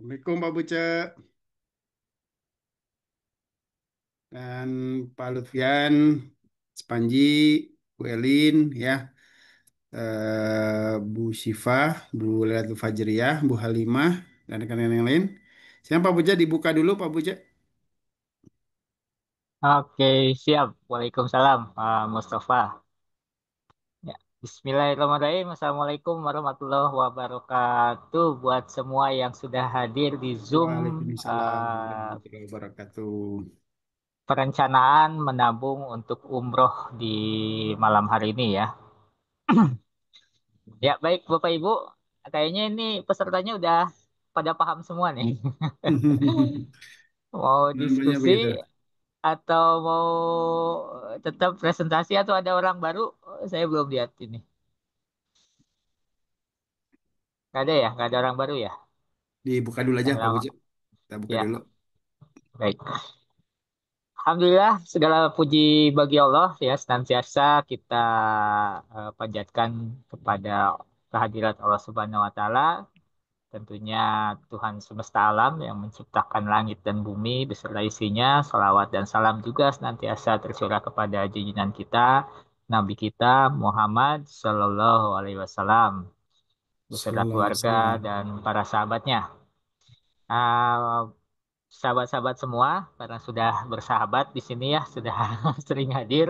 Assalamualaikum Pak Buce dan Pak Lutfian, Spanji, Bu Elin, ya, Bu Syifa, Bu Lailatul Fajriyah, Bu Halimah, dan rekan-rekan yang lain. Siapa Pak Buce dibuka dulu Pak Buce. Oke, siap. Waalaikumsalam, Pak Mustafa. Ya. Bismillahirrahmanirrahim. Assalamualaikum warahmatullahi wabarakatuh. Buat semua yang sudah hadir di Zoom Waalaikumsalam eh, warahmatullahi wabarakatuh. perencanaan menabung untuk umroh di malam hari ini ya. Ya, baik Bapak Ibu. Kayaknya ini pesertanya udah pada paham semua nih. Mau Namanya diskusi begitu. atau mau tetap presentasi atau ada orang baru? Saya belum lihat ini. Nggak ada ya? Nggak ada orang baru ya? Dibuka dulu aja Yang Pak lama. Buce. Kita buka Ya, dulu. baik. Alhamdulillah, segala puji bagi Allah ya, senantiasa kita panjatkan kepada kehadirat Allah Subhanahu wa Ta'ala, tentunya Tuhan semesta alam yang menciptakan langit dan bumi beserta isinya. Salawat dan salam juga senantiasa tercurah kepada junjungan kita, Nabi kita Muhammad Sallallahu Alaihi Wasallam beserta Sallallahu alaihi keluarga wasallam. dan para sahabatnya. Ah, sahabat-sahabat semua, karena sudah bersahabat di sini ya, sudah sering hadir.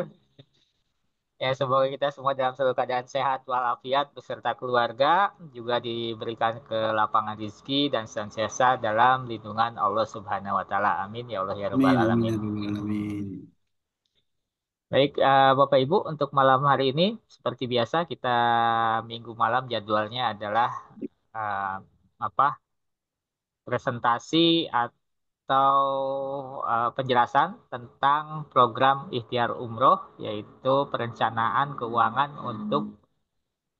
Ya, semoga kita semua dalam selalu keadaan sehat walafiat beserta keluarga, juga diberikan kelapangan rezeki dan senantiasa dalam lindungan Allah Subhanahu wa taala. Amin ya Allah ya rabbal Amin, amin, alamin. ya rabbal alamin. Baik, Bapak Ibu, untuk malam hari ini seperti biasa kita minggu malam jadwalnya adalah eh, apa? Presentasi atau penjelasan tentang program ikhtiar umroh, yaitu perencanaan keuangan untuk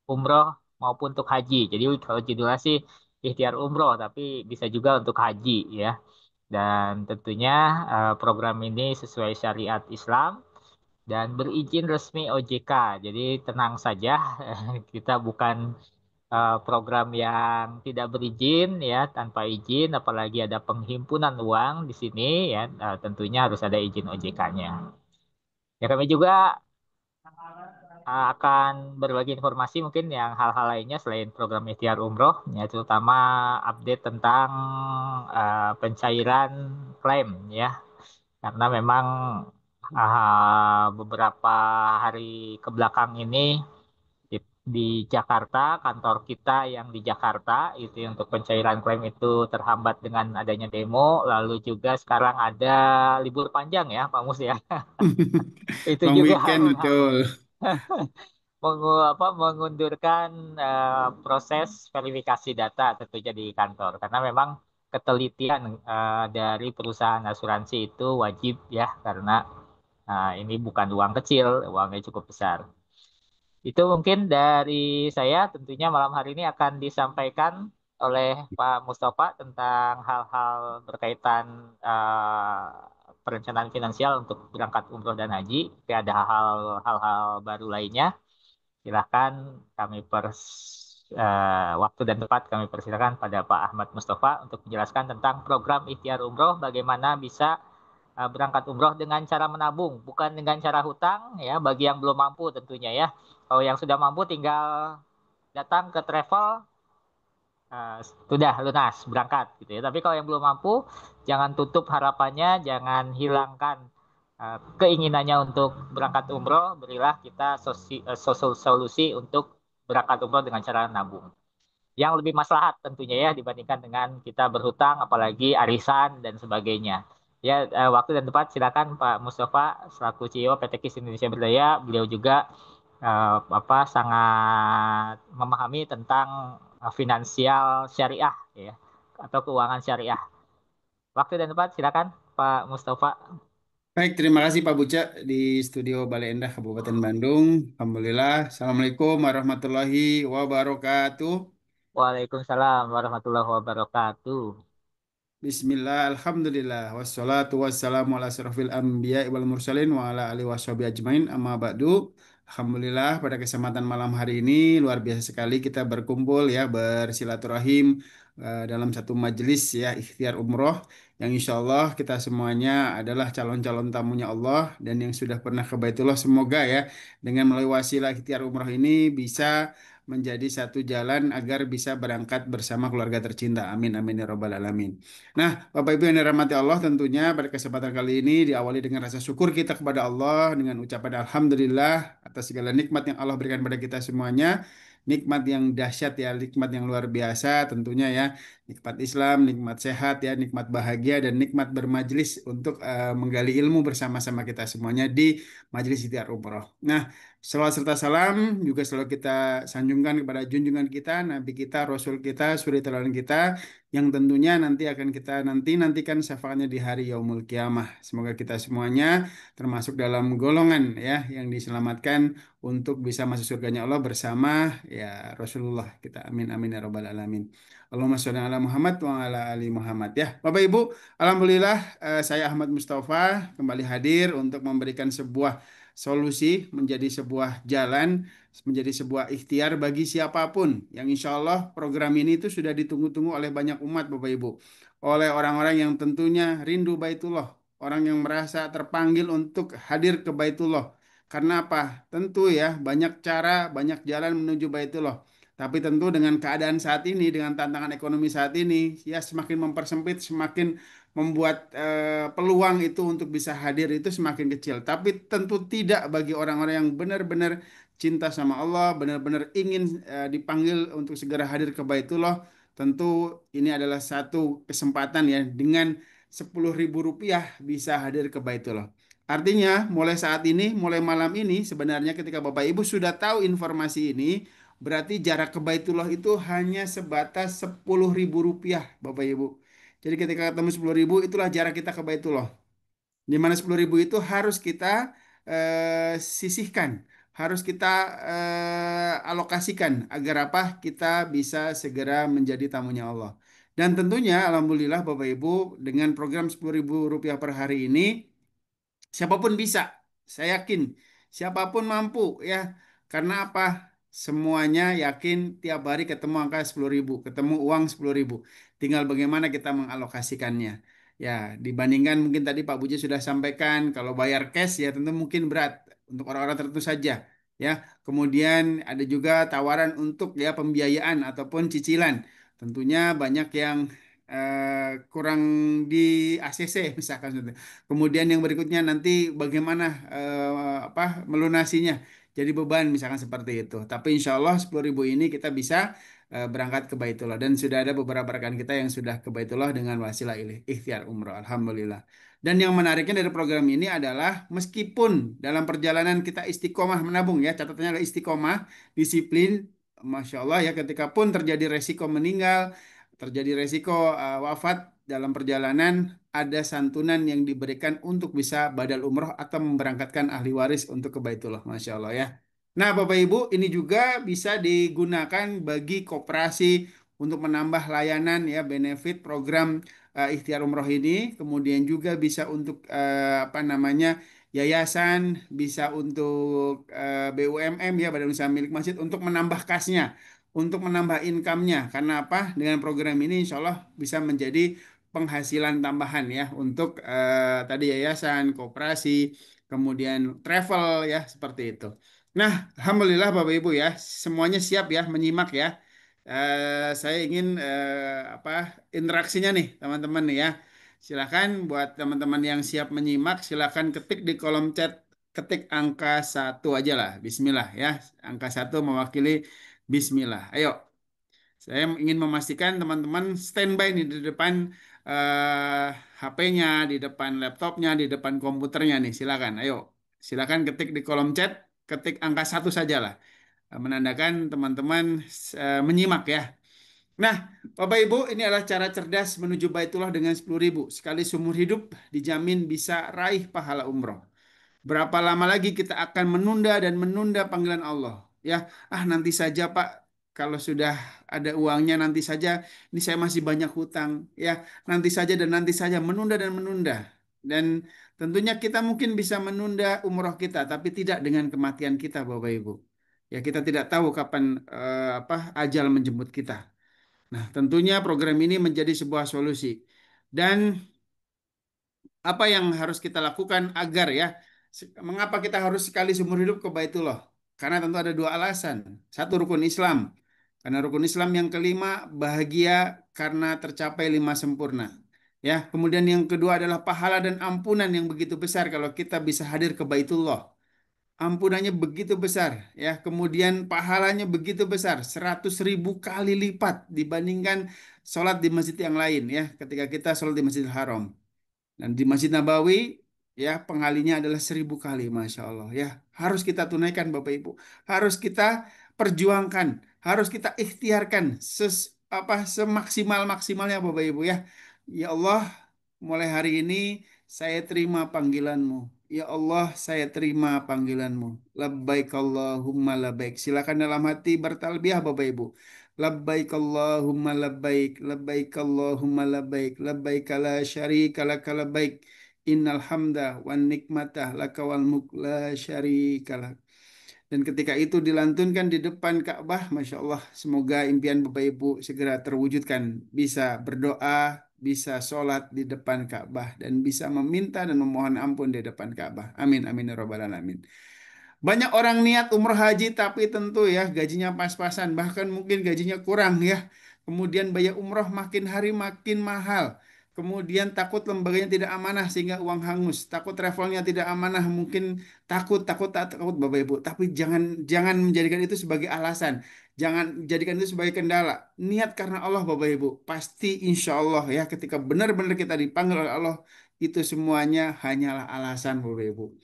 umroh maupun untuk haji. Jadi kalau judulnya sih ikhtiar umroh, tapi bisa juga untuk haji ya. Dan tentunya program ini sesuai syariat Islam dan berizin resmi OJK. Jadi tenang saja, kita bukan program yang tidak berizin ya, tanpa izin, apalagi ada penghimpunan uang di sini ya, tentunya harus ada izin OJK-nya. Ya, kami juga akan berbagi informasi mungkin yang hal-hal lainnya selain program ikhtiar umroh, ya terutama update tentang pencairan klaim ya, karena memang beberapa hari ke belakang ini di, di Jakarta, kantor kita yang di Jakarta itu untuk pencairan klaim itu terhambat dengan adanya demo, lalu juga sekarang ada libur panjang ya, Pak Mus ya. Itu Long juga weekend betul. mengundurkan proses verifikasi data tentunya di kantor karena memang ketelitian dari perusahaan asuransi itu wajib ya karena ini bukan uang kecil, uangnya cukup besar. Itu mungkin dari saya. Tentunya malam hari ini akan disampaikan oleh Pak Mustafa tentang hal-hal berkaitan perencanaan finansial untuk berangkat umroh dan haji. Tapi ada hal-hal baru lainnya. Silahkan kami waktu dan tempat kami persilakan pada Pak Ahmad Mustafa untuk menjelaskan tentang program ikhtiar umroh, bagaimana bisa berangkat umroh dengan cara menabung, bukan dengan cara hutang ya, bagi yang belum mampu tentunya ya. Kalau yang sudah mampu tinggal datang ke travel, sudah lunas berangkat gitu ya. Tapi kalau yang belum mampu, jangan tutup harapannya, jangan hilangkan keinginannya untuk berangkat umroh. Berilah kita solusi untuk berangkat umroh dengan cara nabung. Yang lebih maslahat tentunya ya dibandingkan dengan kita berhutang, apalagi arisan dan sebagainya. Ya, waktu dan tempat silakan Pak Mustafa selaku CEO PT KIS Indonesia Berdaya. Beliau juga sangat memahami tentang finansial syariah ya atau keuangan syariah. Waktu dan tempat silakan Pak Mustafa. Baik, terima kasih Pak Buca di studio Balai Endah Kabupaten Bandung. Alhamdulillah. Assalamualaikum warahmatullahi wabarakatuh. Waalaikumsalam warahmatullahi wabarakatuh. Bismillah, Alhamdulillah. Wassalatu wassalamu ala asrafil anbiya wal mursalin wa ala alihi washabihi ajmain amma ba'du. Alhamdulillah pada kesempatan malam hari ini luar biasa sekali kita berkumpul ya bersilaturahim dalam satu majelis ya ikhtiar umroh yang insya Allah kita semuanya adalah calon-calon tamunya Allah dan yang sudah pernah ke Baitullah semoga ya dengan melalui wasilah ikhtiar umroh ini bisa menjadi satu jalan agar bisa berangkat bersama keluarga tercinta. Amin amin ya robbal alamin. Nah, Bapak Ibu yang dirahmati Allah, tentunya pada kesempatan kali ini diawali dengan rasa syukur kita kepada Allah dengan ucapan alhamdulillah atas segala nikmat yang Allah berikan pada kita semuanya. Nikmat yang dahsyat ya, nikmat yang luar biasa tentunya ya. Nikmat Islam, nikmat sehat ya, nikmat bahagia dan nikmat bermajlis untuk menggali ilmu bersama-sama kita semuanya di Majelis Ikhtiar Umroh. Nah, selawat serta salam juga selalu kita sanjungkan kepada junjungan kita, Nabi kita, Rasul kita, suri teladan kita yang tentunya nanti akan kita nantikan syafaatnya di hari Yaumul Kiamah. Semoga kita semuanya termasuk dalam golongan ya yang diselamatkan untuk bisa masuk surganya Allah bersama ya Rasulullah kita. Amin amin ya rabbal alamin. Allahumma sholli ala Muhammad wa ala ali Muhammad ya. Bapak Ibu, alhamdulillah saya Ahmad Mustafa kembali hadir untuk memberikan sebuah solusi menjadi sebuah jalan menjadi sebuah ikhtiar bagi siapapun yang insya Allah program ini itu sudah ditunggu-tunggu oleh banyak umat Bapak Ibu, oleh orang-orang yang tentunya rindu Baitullah, orang yang merasa terpanggil untuk hadir ke Baitullah. Karena apa? Tentu ya banyak cara, banyak jalan menuju Baitullah. Tapi tentu dengan keadaan saat ini, dengan tantangan ekonomi saat ini, ya semakin mempersempit, semakin membuat peluang itu untuk bisa hadir itu semakin kecil. Tapi tentu tidak bagi orang-orang yang benar-benar cinta sama Allah, benar-benar ingin dipanggil untuk segera hadir ke Baitullah. Tentu ini adalah satu kesempatan ya dengan 10.000 rupiah bisa hadir ke Baitullah. Artinya mulai saat ini, mulai malam ini sebenarnya ketika Bapak Ibu sudah tahu informasi ini, berarti jarak ke Baitullah itu hanya sebatas 10.000 rupiah Bapak Ibu. Jadi ketika ketemu 10.000 itulah jarak kita ke Baitullah. Di mana 10.000 itu harus kita sisihkan, harus kita alokasikan agar apa? Kita bisa segera menjadi tamunya Allah. Dan tentunya Alhamdulillah Bapak Ibu dengan program 10.000 rupiah per hari ini siapapun bisa, saya yakin siapapun mampu ya. Karena apa? Semuanya yakin tiap hari ketemu angka 10.000, ketemu uang 10.000. Tinggal bagaimana kita mengalokasikannya. Ya, dibandingkan mungkin tadi Pak Buji sudah sampaikan, kalau bayar cash ya tentu mungkin berat untuk orang-orang tertentu saja. Ya, kemudian ada juga tawaran untuk ya pembiayaan ataupun cicilan. Tentunya banyak yang kurang di ACC misalkan. Kemudian yang berikutnya nanti bagaimana apa melunasinya. Jadi beban misalkan seperti itu. Tapi insya Allah 10.000 ini kita bisa berangkat ke Baitullah. Dan sudah ada beberapa rekan kita yang sudah ke Baitullah dengan wasilah ini. Ikhtiar umroh. Alhamdulillah. Dan yang menariknya dari program ini adalah meskipun dalam perjalanan kita istiqomah menabung ya. Catatannya adalah istiqomah, disiplin. Masya Allah ya ketika pun terjadi resiko meninggal, terjadi resiko wafat dalam perjalanan ada santunan yang diberikan untuk bisa badal umroh atau memberangkatkan ahli waris untuk ke Baitullah. Masya Allah ya. Nah Bapak Ibu ini juga bisa digunakan bagi koperasi untuk menambah layanan ya benefit program ikhtiar umroh ini. Kemudian juga bisa untuk apa namanya yayasan, bisa untuk BUMM ya Badan Usaha Milik Masjid untuk menambah kasnya, untuk menambah income-nya. Karena apa? Dengan program ini insya Allah bisa menjadi penghasilan tambahan ya untuk tadi yayasan, koperasi, kemudian travel ya seperti itu. Nah, Alhamdulillah Bapak Ibu ya, semuanya siap ya menyimak ya. Saya ingin apa interaksinya nih teman-teman nih ya. Silakan buat teman-teman yang siap menyimak, silakan ketik di kolom chat, ketik angka satu aja lah. Bismillah ya, angka satu mewakili Bismillah. Ayo. Saya ingin memastikan teman-teman standby nih di depan HP-nya, di depan laptopnya, di depan komputernya nih. Silakan, ayo. Silakan ketik di kolom chat, ketik angka satu saja lah. Menandakan teman-teman menyimak ya. Nah, Bapak Ibu, ini adalah cara cerdas menuju Baitullah dengan 10.000. Sekali seumur hidup dijamin bisa raih pahala umroh. Berapa lama lagi kita akan menunda dan menunda panggilan Allah? Ya, nanti saja Pak. Kalau sudah ada uangnya nanti saja. Ini saya masih banyak hutang. Ya, nanti saja dan nanti saja menunda dan menunda. Dan tentunya kita mungkin bisa menunda umroh kita, tapi tidak dengan kematian kita, Bapak Ibu. Ya, kita tidak tahu kapan ajal menjemput kita. Nah, tentunya program ini menjadi sebuah solusi. Dan apa yang harus kita lakukan agar ya, mengapa kita harus sekali seumur hidup ke Baitullah? Karena tentu ada dua alasan. Satu, rukun Islam. Karena rukun Islam yang kelima, bahagia karena tercapai lima sempurna. Ya, kemudian yang kedua adalah pahala dan ampunan yang begitu besar kalau kita bisa hadir ke Baitullah. Ampunannya begitu besar, ya. Kemudian pahalanya begitu besar, 100.000 kali lipat dibandingkan sholat di masjid yang lain, ya. Ketika kita sholat di Masjidil Haram. Dan di Masjid Nabawi, ya, pengalinya adalah 1.000 kali, Masya Allah. Ya, harus kita tunaikan, Bapak Ibu. Harus kita perjuangkan, harus kita ikhtiarkan semaksimal maksimalnya, Bapak Ibu, ya. Ya Allah, mulai hari ini saya terima panggilanmu. Ya Allah, saya terima panggilanmu. Labbaik Allahumma labbaik. Silakan dalam hati bertalbiyah, Bapak Ibu. Labbaik Allahumma labbaik, labbaik Allahumma labbaik, labbaik la syarika laka labbaik. Innal hamda wan nikmata laka wal mulk la syarika lak. Dan ketika itu dilantunkan di depan Ka'bah, Masya Allah, semoga impian Bapak Ibu segera terwujudkan. Bisa berdoa, bisa sholat di depan Ka'bah, dan bisa meminta dan memohon ampun di depan Ka'bah. Amin, amin, ya Rabbal Alamin. Banyak orang niat umroh haji tapi tentu ya gajinya pas-pasan, bahkan mungkin gajinya kurang ya. Kemudian biaya umroh makin hari makin mahal. Kemudian takut lembaganya tidak amanah sehingga uang hangus. Takut travelnya tidak amanah, mungkin takut Bapak Ibu. Tapi jangan jangan menjadikan itu sebagai alasan. Jangan jadikan itu sebagai kendala. Niat karena Allah, Bapak Ibu. Pasti insya Allah ya, ketika benar-benar kita dipanggil oleh Allah, itu semuanya hanyalah alasan, Bapak Ibu.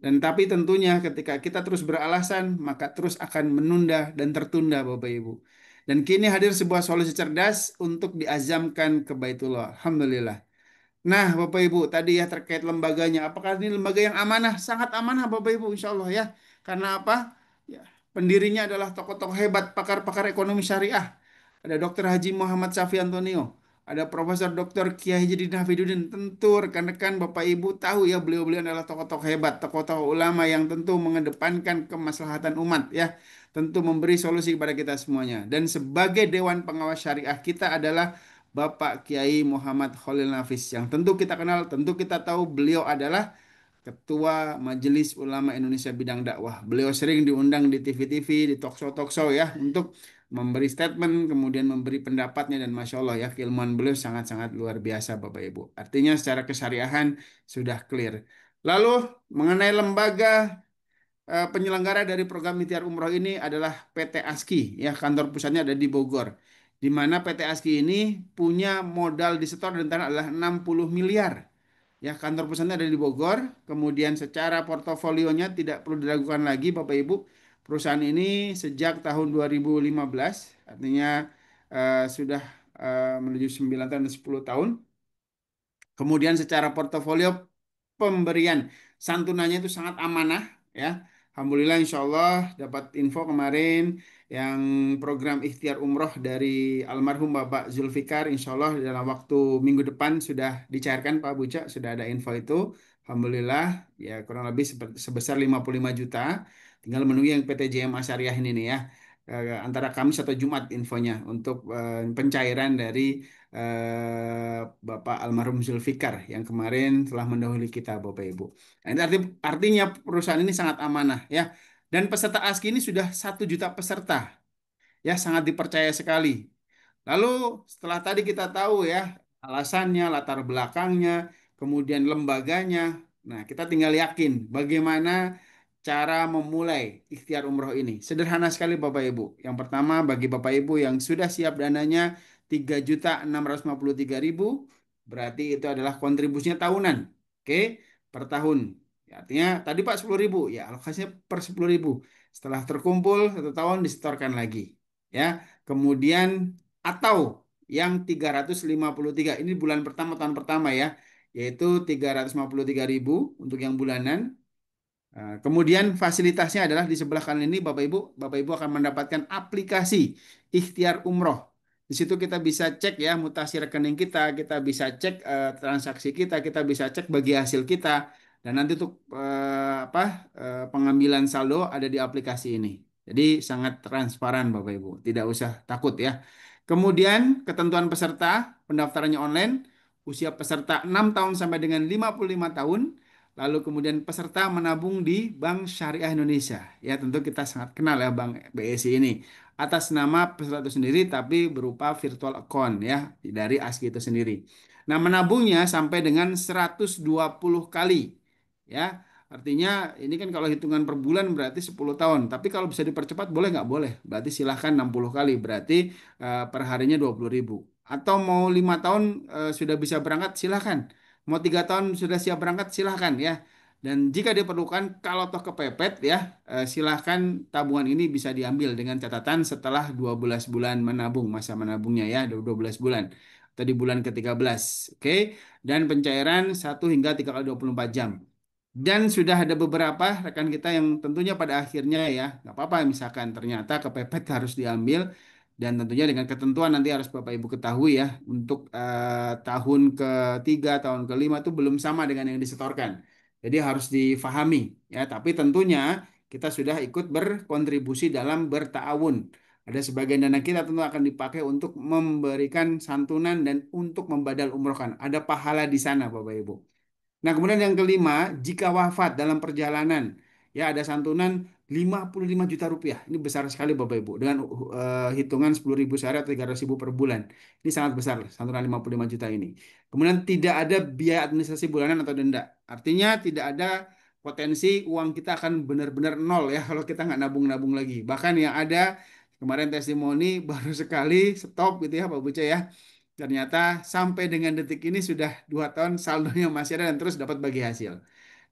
Dan tapi tentunya ketika kita terus beralasan, maka terus akan menunda dan tertunda, Bapak Ibu. Dan kini hadir sebuah solusi cerdas untuk diazamkan ke Baitullah. Alhamdulillah. Nah, Bapak Ibu, tadi ya terkait lembaganya. Apakah ini lembaga yang amanah? Sangat amanah, Bapak Ibu, insya Allah ya. Karena apa? Ya, pendirinya adalah tokoh-tokoh hebat, pakar-pakar ekonomi syariah. Ada Dr. Haji Muhammad Syafi Antonio. Ada Profesor Dr. Kiai Haji Hafidudin. Tentu rekan-rekan Bapak Ibu tahu ya, beliau-beliau adalah tokoh-tokoh hebat, tokoh-tokoh ulama yang tentu mengedepankan kemaslahatan umat ya. Tentu memberi solusi kepada kita semuanya. Dan sebagai Dewan Pengawas Syariah kita adalah Bapak Kiai Muhammad Khalil Nafis, yang tentu kita kenal, tentu kita tahu beliau adalah Ketua Majelis Ulama Indonesia bidang dakwah. Beliau sering diundang di TV-TV, di talkshow ya, untuk memberi statement, kemudian memberi pendapatnya, dan Masya Allah ya, keilmuan beliau sangat-sangat luar biasa, Bapak Ibu. Artinya secara kesyariahan sudah clear. Lalu mengenai lembaga penyelenggara dari program Ikhtiar Umroh ini adalah PT ASKI, ya, kantor pusatnya ada di Bogor, di mana PT ASKI ini punya modal di setor dan tanah adalah 60 miliar. Ya, kantor pusatnya ada di Bogor, kemudian secara portofolionya tidak perlu diragukan lagi, Bapak Ibu. Perusahaan ini sejak tahun 2015, artinya sudah menuju 9 tahun dan 10 tahun. Kemudian secara portofolio pemberian santunannya itu sangat amanah ya. Alhamdulillah, insya Allah dapat info kemarin yang program ikhtiar umroh dari almarhum Bapak Zulfikar, insya Allah dalam waktu minggu depan sudah dicairkan, Pak Buca, sudah ada info itu. Alhamdulillah ya, kurang lebih sebesar 55 juta. Tinggal menunggu yang PT JMA Syariah ini nih ya. Antara Kamis atau Jumat infonya untuk pencairan dari Bapak almarhum Zulfikar yang kemarin telah mendahului kita, Bapak Ibu. Nah, ini artinya perusahaan ini sangat amanah ya. Dan peserta ASKI ini sudah 1 juta peserta, ya, sangat dipercaya sekali. Lalu setelah tadi kita tahu ya alasannya, latar belakangnya, kemudian lembaganya. Nah, kita tinggal yakin bagaimana cara memulai ikhtiar umroh ini. Sederhana sekali, Bapak Ibu. Yang pertama, bagi Bapak Ibu yang sudah siap dananya 3.653.000, berarti itu adalah kontribusinya tahunan. Oke, per tahun. Ya, artinya tadi Pak 10.000, ya alokasinya per 10.000. Setelah terkumpul 1 tahun disetorkan lagi. Ya, kemudian atau yang 353 ini bulan pertama tahun pertama ya, yaitu 353.000 untuk yang bulanan. Kemudian fasilitasnya adalah di sebelah kanan ini, Bapak Ibu akan mendapatkan aplikasi Ikhtiar Umroh. Di situ kita bisa cek ya mutasi rekening kita bisa cek transaksi kita bisa cek bagi hasil kita. Dan nanti untuk pengambilan saldo ada di aplikasi ini. Jadi sangat transparan Bapak Ibu, tidak usah takut ya. Kemudian ketentuan peserta, pendaftarannya online, usia peserta 6 tahun sampai dengan 55 tahun. Lalu kemudian peserta menabung di Bank Syariah Indonesia. Ya tentu kita sangat kenal ya Bank BSI ini atas nama peserta itu sendiri tapi berupa virtual account ya dari ASKI itu sendiri. Nah, menabungnya sampai dengan 120 kali ya. Artinya ini kan kalau hitungan per bulan berarti 10 tahun. Tapi kalau bisa dipercepat boleh nggak? Boleh. Berarti silahkan 60 kali. Berarti per harinya 20.000. Atau mau 5 tahun sudah bisa berangkat silahkan. Mau 3 tahun sudah siap berangkat silahkan ya. Dan jika diperlukan kalau toh kepepet ya silahkan tabungan ini bisa diambil dengan catatan setelah 12 bulan menabung masa menabungnya ya 12 bulan atau di bulan ke-13. Oke. Dan pencairan 1 hingga 3 kali 24 jam. Dan sudah ada beberapa rekan kita yang tentunya pada akhirnya ya nggak apa-apa misalkan ternyata kepepet harus diambil dan tentunya dengan ketentuan nanti harus Bapak Ibu ketahui ya untuk tahun ketiga tahun kelima itu belum sama dengan yang disetorkan. Jadi harus difahami ya. Tapi tentunya kita sudah ikut berkontribusi dalam bertaawun. Ada sebagian dana kita tentu akan dipakai untuk memberikan santunan dan untuk membadal umrohkan. Ada pahala di sana Bapak Ibu. Nah, kemudian yang kelima, jika wafat dalam perjalanan, ya ada santunan 55 juta rupiah. Ini besar sekali Bapak Ibu. Dengan hitungan 10.000 sehari atau 300.000 per bulan. Ini sangat besar, santunan 55 juta ini. Kemudian tidak ada biaya administrasi bulanan atau denda. Artinya tidak ada potensi uang kita akan benar-benar nol ya kalau kita nggak nabung-nabung lagi. Bahkan yang ada kemarin testimoni baru sekali stop gitu ya Pak Buce ya. Ternyata sampai dengan detik ini sudah 2 tahun saldonya masih ada dan terus dapat bagi hasil.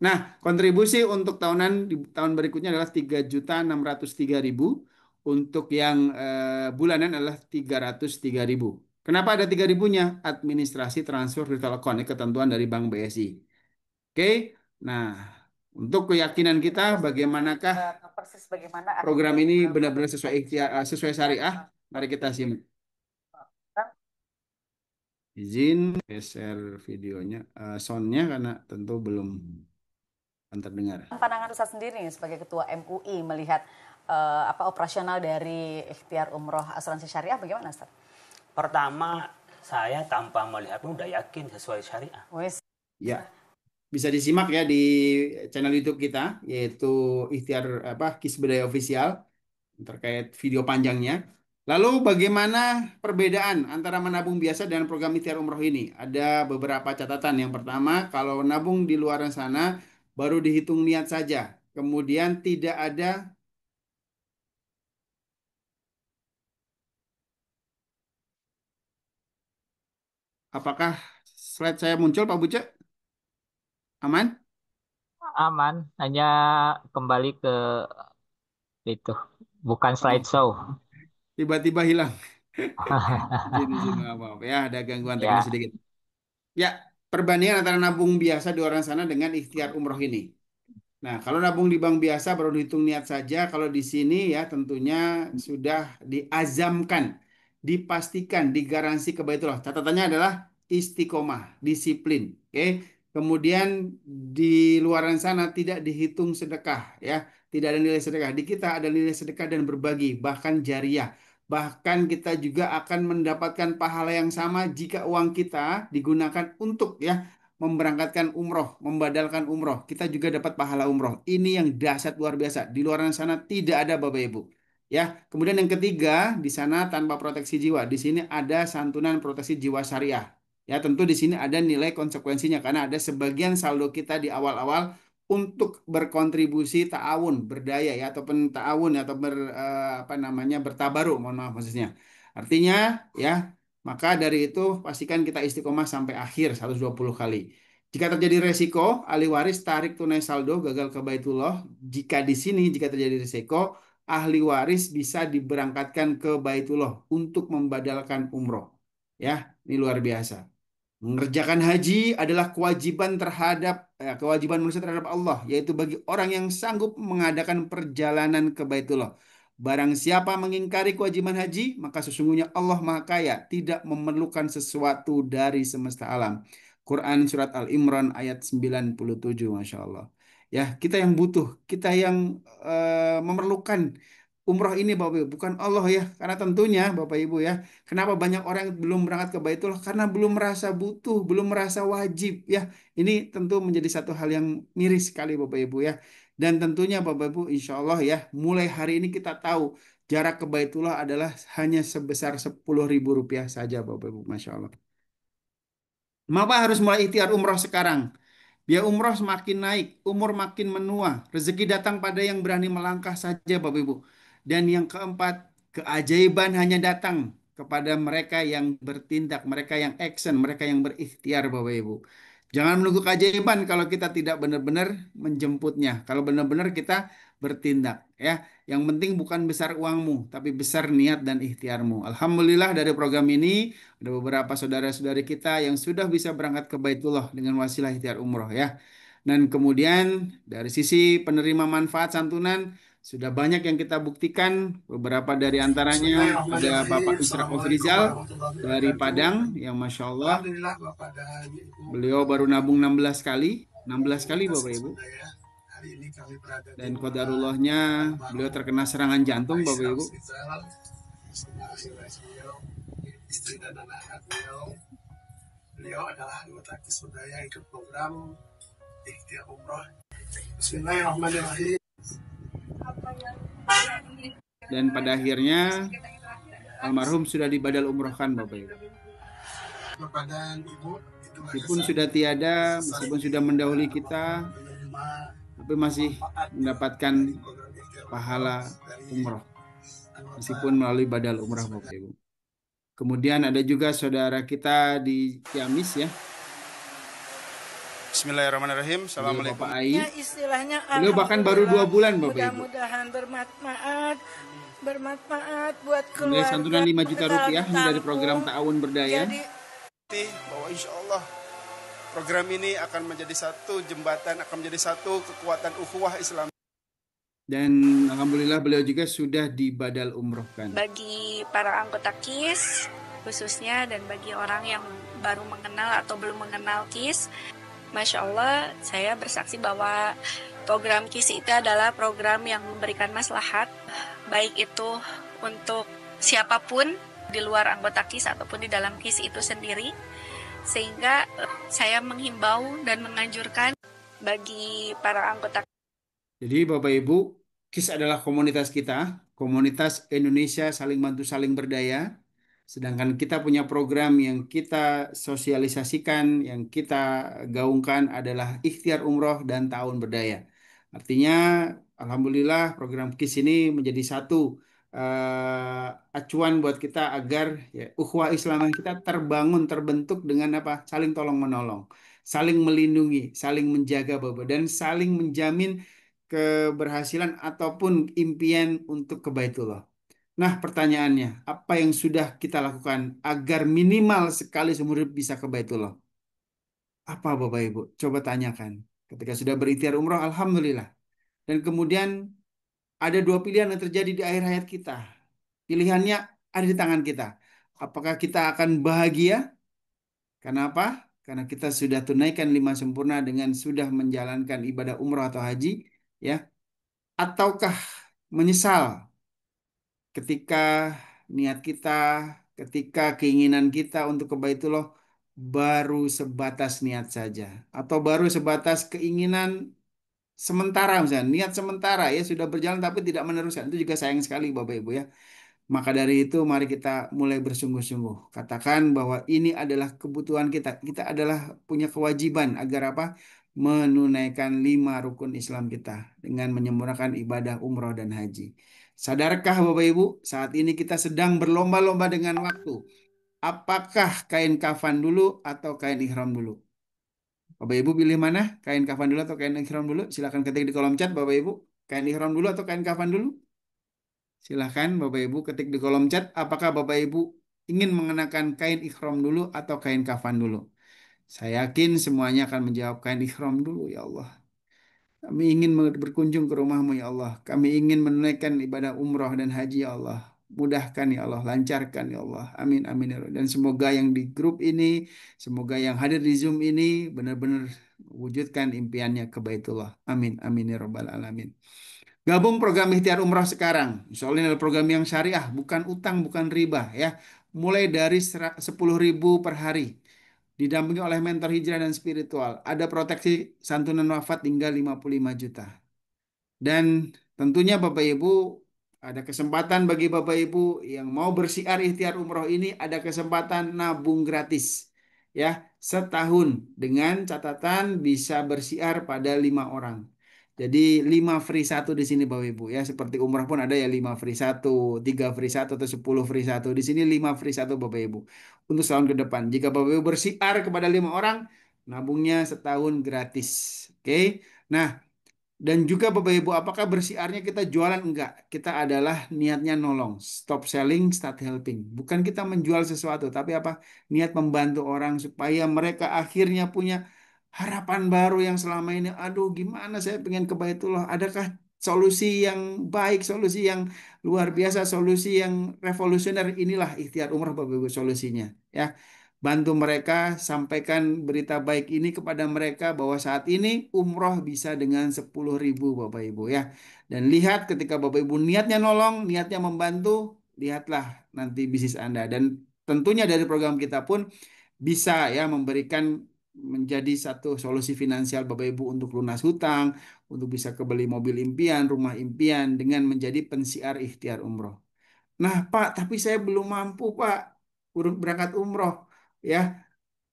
Nah, kontribusi untuk tahunan di tahun berikutnya adalah 3.603.000. Untuk yang bulanan adalah 303.000. Kenapa ada 3.000-nya? Administrasi transfer virtual account, ini ketentuan dari Bank BSI. Oke, nah untuk keyakinan kita bagaimanakah persis bagaimana program ini benar-benar sesuai syariah? Mari kita simak. Izin share videonya, soundnya karena tentu belum akan terdengar. Pandangan Ustaz sendiri nih sebagai Ketua MUI melihat operasional dari ikhtiar umroh asuransi syariah bagaimana Ustaz? Pertama, saya tanpa melihat pun udah yakin sesuai syariah. Wes. Ya, bisa disimak ya di channel YouTube kita yaitu Ikhtiar Kis Bedaya Official terkait video panjangnya. Lalu bagaimana perbedaan antara menabung biasa dan program ikhtiar umroh ini? Ada beberapa catatan. Yang pertama, kalau nabung di luar sana baru dihitung niat saja. Kemudian tidak ada apakah slide saya muncul Pak Buce? Aman? Aman, hanya kembali ke itu, bukan Oh, slideshow. tiba-tiba hilang. Izin, maaf ya, ada gangguan teknis Ya, sedikit. Ya, perbandingan antara nabung biasa di orang sana dengan ikhtiar umroh ini. Nah, kalau nabung di bank biasa baru dihitung niat saja. Kalau di sini ya tentunya sudah diazamkan, dipastikan, digaransi ke Baitullah. Catatannya adalah istiqomah, disiplin. Oke. Kemudian di luaran sana tidak dihitung sedekah ya. Tidak ada nilai sedekah. Di kita ada nilai sedekah dan berbagi, bahkan jariah. Bahkan kita juga akan mendapatkan pahala yang sama jika uang kita digunakan untuk ya memberangkatkan umroh, membadalkan umroh, kita juga dapat pahala umroh. Ini yang dahsyat luar biasa. Di luar sana tidak ada Bapak Ibu. Ya, kemudian yang ketiga, di sana tanpa proteksi jiwa. Di sini ada santunan proteksi jiwa syariah. Ya, tentu di sini ada nilai konsekuensinya karena ada sebagian saldo kita di awal-awal untuk berkontribusi ta'awun, berdaya ya ataupun ta'awun atau bertabaruk, mohon maaf maksudnya. Artinya ya maka dari itu pastikan kita istiqomah sampai akhir 120 kali. Jika terjadi resiko, ahli waris tarik tunai saldo gagal ke Baitullah. Jika terjadi resiko, ahli waris bisa diberangkatkan ke Baitullah untuk membadalkan umroh. Ya, ini luar biasa. Mengerjakan haji adalah kewajiban manusia terhadap Allah, yaitu bagi orang yang sanggup mengadakan perjalanan ke Baitullah. Barang siapa mengingkari kewajiban haji, maka sesungguhnya Allah Maha Kaya, tidak memerlukan sesuatu dari semesta alam. Quran Surat Al-Imran ayat 97, Masya Allah. Ya, kita yang butuh, kita yang memerlukan umroh ini Bapak Ibu, bukan Allah ya. Karena tentunya Bapak Ibu ya, kenapa banyak orang yang belum berangkat ke Baitullah? Karena belum merasa butuh, belum merasa wajib ya. Ini tentu menjadi satu hal yang miris sekali Bapak Ibu ya. Dan tentunya Bapak Ibu insya Allah ya, mulai hari ini kita tahu jarak ke Baitullah adalah hanya sebesar 10.000 rupiah saja Bapak Ibu, Masya Allah. Maka harus mulai ikhtiar umroh sekarang. Biaya umroh semakin naik, umur makin menua, rezeki datang pada yang berani melangkah saja Bapak Ibu. Dan yang keempat, keajaiban hanya datang kepada mereka yang bertindak, mereka yang action, mereka yang berikhtiar Bapak Ibu. Jangan menunggu keajaiban kalau kita tidak benar-benar menjemputnya. Kalau benar-benar kita bertindak ya. Yang penting bukan besar uangmu, tapi besar niat dan ikhtiarmu. Alhamdulillah dari program ini ada beberapa saudara-saudari kita yang sudah bisa berangkat ke Baitullah dengan wasilah ikhtiar umroh ya. Dan kemudian dari sisi penerima manfaat santunan sudah banyak yang kita buktikan. Beberapa dari antaranya ada Bapak Bismillahirrahmanirrahim. Isra Assalamualaikum Ofrizal warahmatullahi dari wabarakatuh. Padang yang Masya Allah Alhamdulillah Bapak dan Ibu beliau baru nabung 16 kali. 16 kali komunitas Bapak Ibu. Swadaya. Hari ini kami berada di Dan rumah kodarullahnya beliau almarhum terkena serangan jantung Bapak Bapak Isra Ibu. Rizal. Semoga beliau, istri dan anak-anak beliau. Beliau adalah anggota Swadaya ikut program Ikhtiar Umroh. Bismillahirrahmanirrahim. Dan pada akhirnya almarhum sudah dibadal umrohkan Bapak Ibu. Bapak dan Ibu, itulah Meskipun kesan sudah tiada, besar meskipun sudah mendahului Bapak kita, menerima tapi masih manfaat mendapatkan dari program Ikhtiar pahala dari umroh. anggota Meskipun melalui badal umroh Bapak Ibu. Kemudian ada juga saudara kita di Ciamis ya. Bismillahirrahmanirrahim. Beliau Assalamualaikum. Bapak Ai. Ya istilahnya Beliau bahkan baru 2 bulan Bapak Ibu. mudah-mudahan bermanfaat buat Nilai santunan keluarga 5 juta rupiah ini dari program kampung. Ta'awun Berdaya. Jadi Bahwa insya Allah program ini akan menjadi satu jembatan, akan menjadi satu kekuatan ukhuwah Islam. Dan Alhamdulillah beliau juga sudah dibadal umrohkan. Bagi para anggota KIS khususnya dan bagi orang yang baru mengenal atau belum mengenal KIS, Masya Allah saya bersaksi bahwa program KIS itu adalah program yang memberikan maslahat, baik itu untuk siapapun di luar anggota KIS ataupun di dalam KIS itu sendiri. Sehingga saya menghimbau dan menganjurkan bagi para anggota. Jadi Bapak Ibu, KIS adalah komunitas kita, komunitas Indonesia saling bantu saling berdaya. Sedangkan kita punya program yang kita sosialisasikan, yang kita gaungkan adalah ikhtiar umroh dan tahun berdaya. Artinya, Alhamdulillah program KIS ini menjadi satu acuan buat kita agar ya, ukhuwah Islam kita terbangun, terbentuk dengan apa? Saling tolong menolong, saling melindungi, saling menjaga Bapak, dan saling menjamin keberhasilan ataupun impian untuk ke Baitullah. Nah, pertanyaannya, apa yang sudah kita lakukan agar minimal sekali seumur hidup bisa ke Baitullah? Apa Bapak Ibu? Coba tanyakan. Ketika sudah berikhtiar umroh, Alhamdulillah. Dan kemudian ada dua pilihan yang terjadi di akhir hayat kita. Pilihannya ada di tangan kita. Apakah kita akan bahagia? Karena apa? Karena kita sudah tunaikan 5 sempurna dengan sudah menjalankan ibadah umroh atau haji, ya. Ataukah menyesal ketika niat kita, ketika keinginan kita untuk ke Baitullah baru sebatas niat saja, atau baru sebatas keinginan sementara misalnya, niat sementara ya sudah berjalan tapi tidak meneruskan. Itu juga sayang sekali Bapak Ibu ya. Maka dari itu mari kita mulai bersungguh-sungguh. Katakan bahwa ini adalah kebutuhan kita. Kita adalah punya kewajiban agar apa? Menunaikan 5 rukun Islam kita dengan menyempurnakan ibadah umroh dan haji. Sadarkah Bapak Ibu, saat ini kita sedang berlomba-lomba dengan waktu. Apakah kain kafan dulu atau kain ihram dulu? Bapak Ibu pilih mana? Kain kafan dulu atau kain ihram dulu? Silahkan ketik di kolom chat Bapak Ibu. Kain ihram dulu atau kain kafan dulu? Silahkan Bapak Ibu ketik di kolom chat. Apakah Bapak Ibu ingin mengenakan kain ikhram dulu atau kain kafan dulu? Saya yakin semuanya akan menjawab kain ikhram dulu ya Allah. Kami ingin berkunjung ke rumah-Mu ya Allah. Kami ingin menunaikan ibadah umroh dan haji ya Allah. Mudahkan ya Allah, lancarkan ya Allah. Amin amin ya Allah. Dan semoga yang di grup ini, semoga yang hadir di Zoom ini benar-benar wujudkan impiannya ke Baitullah. Amin amin ya rabbal alamin. Gabung program ikhtiar umroh sekarang. Insya Allah ini adalah program yang syariah, bukan utang, bukan riba ya. Mulai dari 10.000 per hari. Didampingi oleh mentor hijrah dan spiritual. Ada proteksi santunan wafat hingga 55 juta. Dan tentunya Bapak Ibu ada kesempatan bagi Bapak Ibu yang mau bersiar ikhtiar umroh ini ada kesempatan nabung gratis ya setahun dengan catatan bisa bersiar pada 5 orang. Jadi 5 free 1 di sini Bapak Ibu ya seperti umroh pun ada ya 5 free 1, 3 free 1 atau 10 free 1. Di sini 5 free 1 Bapak Ibu untuk setahun ke depan. Jika Bapak Ibu bersiar kepada 5 orang nabungnya setahun gratis. Oke. Nah, dan juga Bapak Ibu, apakah bersiarnya kita jualan? Enggak. Kita adalah niatnya nolong. Stop selling, start helping. Bukan kita menjual sesuatu, tapi apa? Niat membantu orang supaya mereka akhirnya punya harapan baru yang selama ini, aduh gimana saya pengen ke Baitullah. Adakah solusi yang baik, solusi yang luar biasa, solusi yang revolusioner? Inilah ikhtiar umrah Bapak Ibu solusinya. Ya. Bantu mereka, sampaikan berita baik ini kepada mereka bahwa saat ini umroh bisa dengan 10.000 Bapak Ibu ya. Dan lihat ketika Bapak Ibu niatnya nolong, niatnya membantu, lihatlah nanti bisnis Anda. Dan tentunya dari program kita pun bisa ya memberikan menjadi satu solusi finansial Bapak Ibu untuk lunas hutang, untuk bisa kebeli mobil impian, rumah impian dengan menjadi pensiar ikhtiar umroh. Nah Pak, tapi saya belum mampu Pak berangkat umroh. Ya,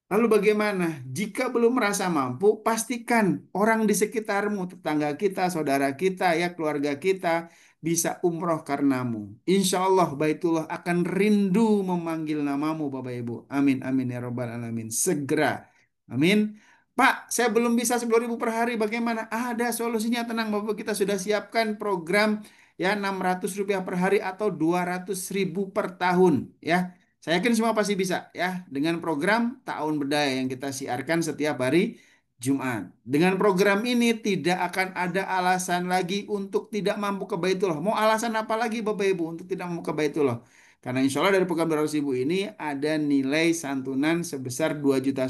lalu bagaimana? Jika belum merasa mampu, pastikan orang di sekitarmu, tetangga kita, saudara kita, ya keluarga kita bisa umroh karenamu. Insya Allah Baitullah akan rindu memanggil namamu Bapak Ibu. Amin, amin ya Rabbal Alamin. Segera. Amin. Pak, saya belum bisa 10.000 per hari. Bagaimana? Ada solusinya, tenang Bapak. Kita sudah siapkan program ya Rp600 per hari atau 200.000 per tahun. Ya, saya yakin semua pasti bisa ya dengan program Ta'awun Berdaya yang kita siarkan setiap hari Jumat. Dengan program ini tidak akan ada alasan lagi untuk tidak mampu ke Baitullah. Mau alasan apa lagi Bapak Ibu untuk tidak mampu ke Baitullah? Karena insya Allah dari program 200.000 ini ada nilai santunan sebesar 2,5 juta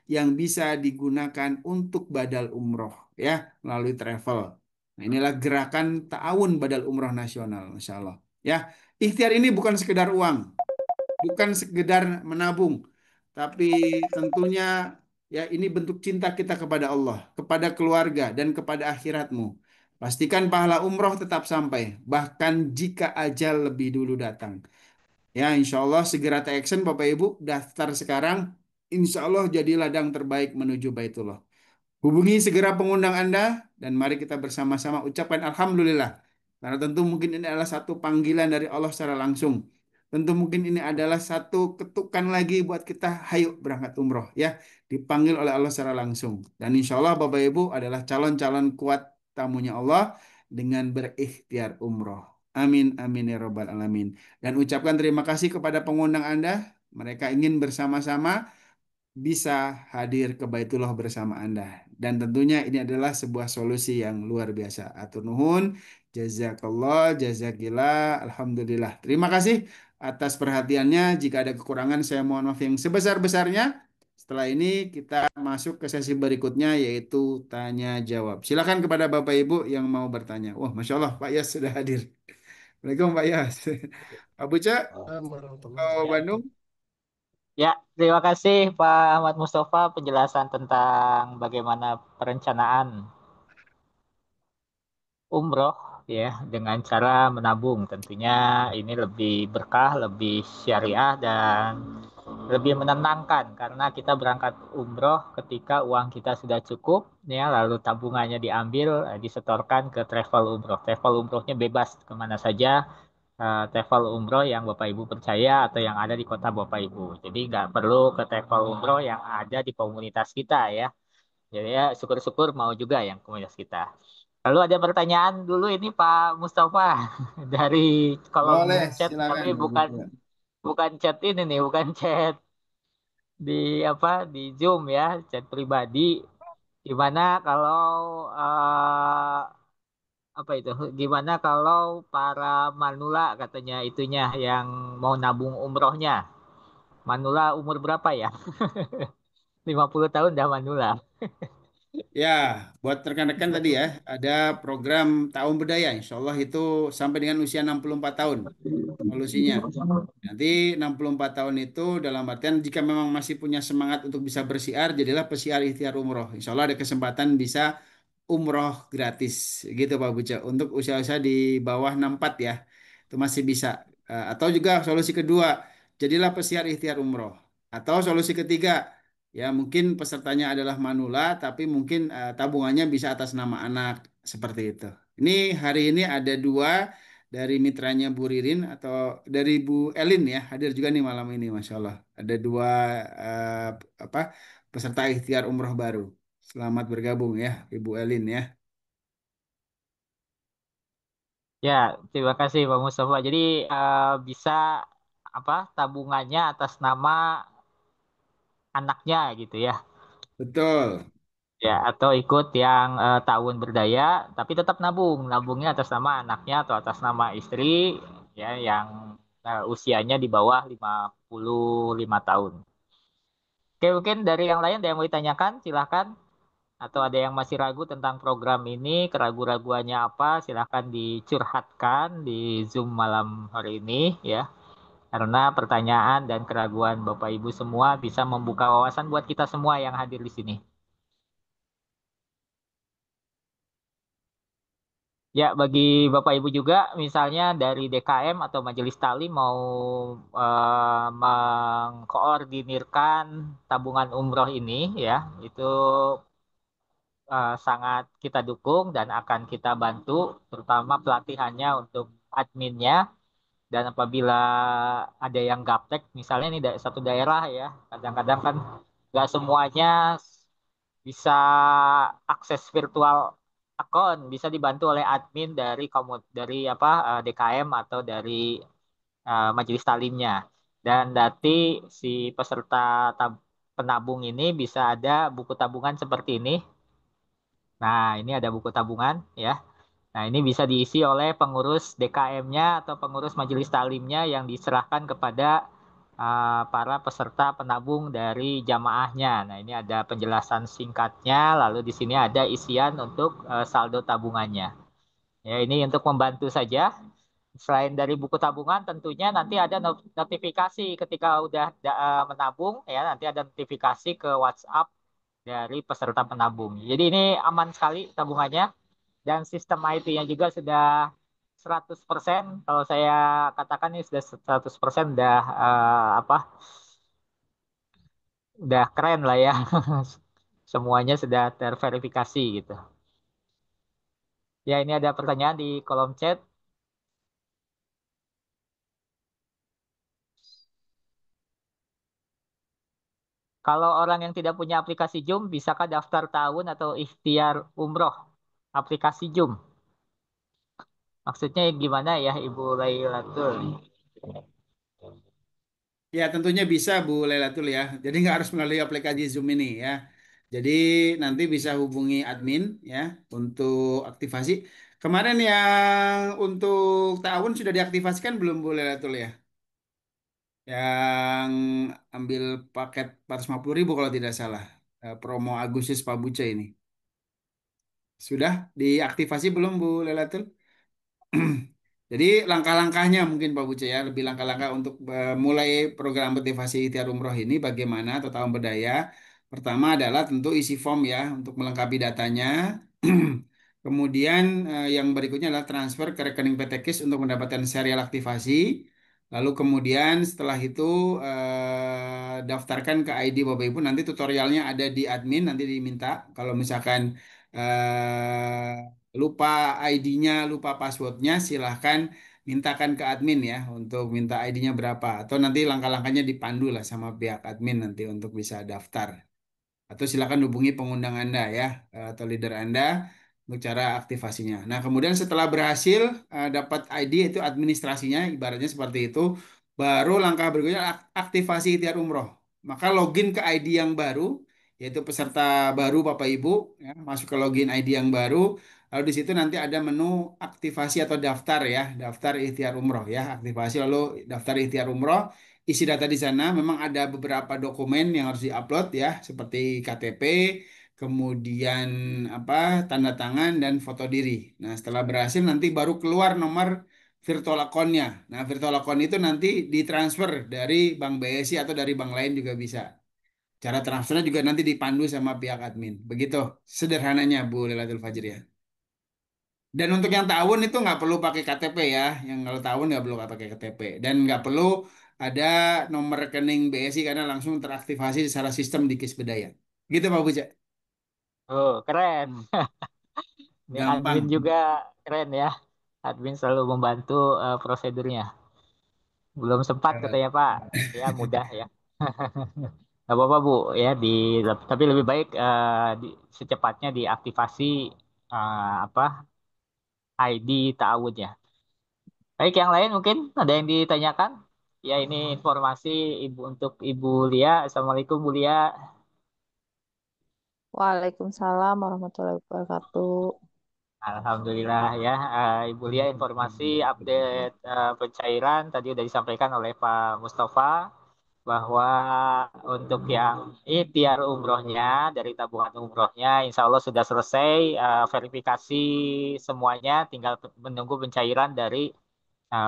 yang bisa digunakan untuk badal umroh ya melalui travel. Nah, inilah gerakan Ta'awun Badal Umroh Nasional, Masya Allah. Ya, ikhtiar ini bukan sekedar uang, bukan sekedar menabung, tapi tentunya ya ini bentuk cinta kita kepada Allah, kepada keluarga dan kepada akhiratmu. Pastikan pahala umroh tetap sampai, bahkan jika ajal lebih dulu datang. Ya, insya Allah segera take action Bapak Ibu, daftar sekarang. Insya Allah jadi ladang terbaik menuju Baitullah. Hubungi segera pengundang Anda dan mari kita bersama-sama ucapkan Alhamdulillah. Karena tentu mungkin ini adalah satu panggilan dari Allah secara langsung. Tentu mungkin ini adalah satu ketukan lagi buat kita, hayo berangkat umroh ya. Dipanggil oleh Allah secara langsung. Dan insya Allah Bapak Ibu adalah calon-calon kuat tamunya Allah dengan berikhtiar umroh. Amin, amin ya Rabbal Alamin. Dan ucapkan terima kasih kepada pengundang Anda. Mereka ingin bersama-sama bisa hadir ke Baitullah bersama Anda. Dan tentunya ini adalah sebuah solusi yang luar biasa. Atur nuhun, jazakallah, jazakillah, alhamdulillah. Terima kasih atas perhatiannya. Jika ada kekurangan, saya mohon maaf yang sebesar-besarnya. Setelah ini kita masuk ke sesi berikutnya yaitu tanya jawab. Silakan kepada Bapak Ibu yang mau bertanya. Wah, Masya Allah, Pak Yas sudah hadir. Assalamualaikum Pak Yas. Pak Buca, Warahmatullahi Ya, Bandung. ya, terima kasih Pak Ahmad Mustafa penjelasan tentang bagaimana perencanaan umroh ya dengan cara menabung. Tentunya ini lebih berkah, lebih syariah dan lebih menenangkan karena kita berangkat umroh ketika uang kita sudah cukup ya lalu tabungannya diambil disetorkan ke travel umroh. Travel umrohnya bebas kemana saja, travel umroh yang Bapak Ibu percaya atau yang ada di kota Bapak Ibu. Jadi nggak perlu ke travel umroh yang ada di komunitas kita ya. Jadi ya syukur-syukur mau juga yang komunitas kita. Lalu ada pertanyaan dulu ini Pak Mustafa dari kolom Boleh, chat tapi silakan Pak bukan Buca. bukan chat ini nih, bukan chat di apa di Zoom ya, chat pribadi. Gimana kalau eh, apa itu? Gimana kalau para manula katanya itunya yang mau nabung umrohnya? Manula umur berapa ya? 50 tahun dah manula. Ya, buat rekan-rekan tadi ya, ada program Tahun Berdaya. Insya Allah itu sampai dengan usia 64 tahun solusinya. Nanti 64 tahun itu dalam artian jika memang masih punya semangat untuk bisa bersiar, jadilah pesiar ikhtiar umroh. Insya Allah ada kesempatan bisa umroh gratis gitu Pak Buca. Untuk usia-usia di bawah 64 ya, itu masih bisa. Atau juga solusi kedua, jadilah pesiar ikhtiar umroh. Atau solusi ketiga, ya mungkin pesertanya adalah manula, tapi mungkin tabungannya bisa atas nama anak seperti itu. Ini hari ini ada dua dari mitranya Bu Ririn atau dari Bu Elin ya hadir juga nih malam ini, Masya Allah. Ada dua eh, apa peserta ikhtiar umroh baru. Selamat bergabung ya, Ibu Elin ya. Ya, terima kasih Pak Mustafa. Jadi bisa apa tabungannya atas nama anaknya gitu ya. Betul, Ya, atau ikut yang tahun berdaya, tapi tetap nabung. Nabungnya atas nama anaknya atau atas nama istri, ya, yang usianya di bawah 55 tahun. Oke, mungkin dari yang lain ada yang mau ditanyakan, silahkan. Atau ada yang masih ragu tentang program ini, keraguan-raguannya apa, silahkan dicurhatkan di Zoom malam hari ini, ya. Karena pertanyaan dan keraguan Bapak Ibu semua bisa membuka wawasan buat kita semua yang hadir di sini. Ya, bagi Bapak Ibu juga, misalnya dari DKM atau Majelis Taklim mau mengkoordinirkan tabungan umroh ini, ya, itu sangat kita dukung dan akan kita bantu, terutama pelatihannya untuk adminnya. Dan apabila ada yang gaptek, misalnya ini dari satu daerah ya, kadang-kadang kan nggak semuanya bisa akses virtual account, bisa dibantu oleh admin dari dari apa DKM atau dari majelis talimnya. Dan nanti si peserta penabung ini bisa ada buku tabungan seperti ini. Nah, ini ada buku tabungan ya. Nah, ini bisa diisi oleh pengurus DKM-nya atau pengurus majelis taklimnya yang diserahkan kepada para peserta penabung dari jamaahnya. Nah, ini ada penjelasan singkatnya, lalu di sini ada isian untuk saldo tabungannya. Ya, ini untuk membantu saja. Selain dari buku tabungan, tentunya nanti ada notifikasi ketika udah menabung, ya nanti ada notifikasi ke WhatsApp dari peserta penabung. Jadi ini aman sekali tabungannya dan sistem IT-nya juga sudah 100%. Kalau saya katakan ini sudah 100% udah apa? Udah keren lah ya. Semuanya sudah terverifikasi gitu. Ya, ini ada pertanyaan di kolom chat. Kalau orang yang tidak punya aplikasi Zoom, bisakah daftar tahun atau ikhtiar umroh aplikasi Zoom? Maksudnya gimana ya, Ibu Lailatul? ya tentunya bisa Bu Lailatul ya. Jadi nggak harus melalui aplikasi Zoom ini ya. Jadi nanti bisa hubungi admin ya untuk aktivasi. Kemarin yang untuk tahun sudah diaktifasikan belum Bu Lailatul ya? Yang ambil paket 450.000 kalau tidak salah. Promo Agustus Pak Buce ini. Sudah diaktifasi belum Bu Lailatul? Jadi langkah-langkahnya mungkin Pak Buce ya, lebih langkah-langkah untuk mulai program motivasi ikhtiar umroh ini bagaimana atau tahun berdaya. Pertama adalah tentu isi form ya untuk melengkapi datanya. Kemudian yang berikutnya adalah transfer ke rekening PT KIS untuk mendapatkan serial aktivasi. Lalu kemudian setelah itu daftarkan ke ID Bapak Ibu. Nanti tutorialnya ada di admin, nanti diminta. Kalau misalkan lupa ID-nya, lupa passwordnya, silahkan mintakan ke admin ya untuk minta ID-nya berapa. Atau nanti langkah-langkahnya dipandu lah sama pihak admin nanti untuk bisa daftar. Atau silakan hubungi pengundang Anda ya atau leader Anda untuk cara aktivasinya. Nah, kemudian setelah berhasil dapat ID itu administrasinya ibaratnya seperti itu, baru langkah berikutnya aktivasi ikhtiar umroh. Maka login ke ID yang baru yaitu peserta baru Bapak Ibu, ya, masuk ke login ID yang baru. Lalu di situ nanti ada menu aktivasi atau daftar ya, daftar ikhtiar umroh ya, aktivasi lalu daftar ikhtiar umroh. Isi data di sana memang ada beberapa dokumen yang harus diupload ya, seperti KTP, kemudian apa tanda tangan dan foto diri. Nah, setelah berhasil nanti baru keluar nomor virtual account-nya. Nah, virtual account itu nanti ditransfer dari Bank BSI atau dari bank lain juga bisa. Cara transfernya juga nanti dipandu sama pihak admin. Begitu sederhananya Bu Lailatul Fajri ya. Dan untuk yang tahun itu nggak perlu pakai KTP ya. Yang kalau tahun nggak perlu pakai KTP. Dan nggak perlu ada nomor rekening BSI karena langsung teraktivasi secara sistem di Kis Bedaya. Gitu Pak Buja. Oh, keren. Hmm. Ini Gampang. admin juga keren ya. Admin selalu membantu prosedurnya. Belum sempat Eh, katanya Pak. Ya mudah ya. Gak apa-apa Bu ya tapi lebih baik secepatnya diaktifasi apa ID ta'awud ya. Baik yang lain mungkin ada yang ditanyakan? Ya ini informasi untuk Ibu Lia. Assalamualaikum Bu Lia. Waalaikumsalam warahmatullahi wabarakatuh. Alhamdulillah ya, Ibu Lia informasi update pencairan tadi sudah disampaikan oleh Pak Mustafa bahwa untuk yang ikhtiar umrohnya dari tabungan umrohnya insya Allah sudah selesai verifikasi semuanya, tinggal menunggu pencairan dari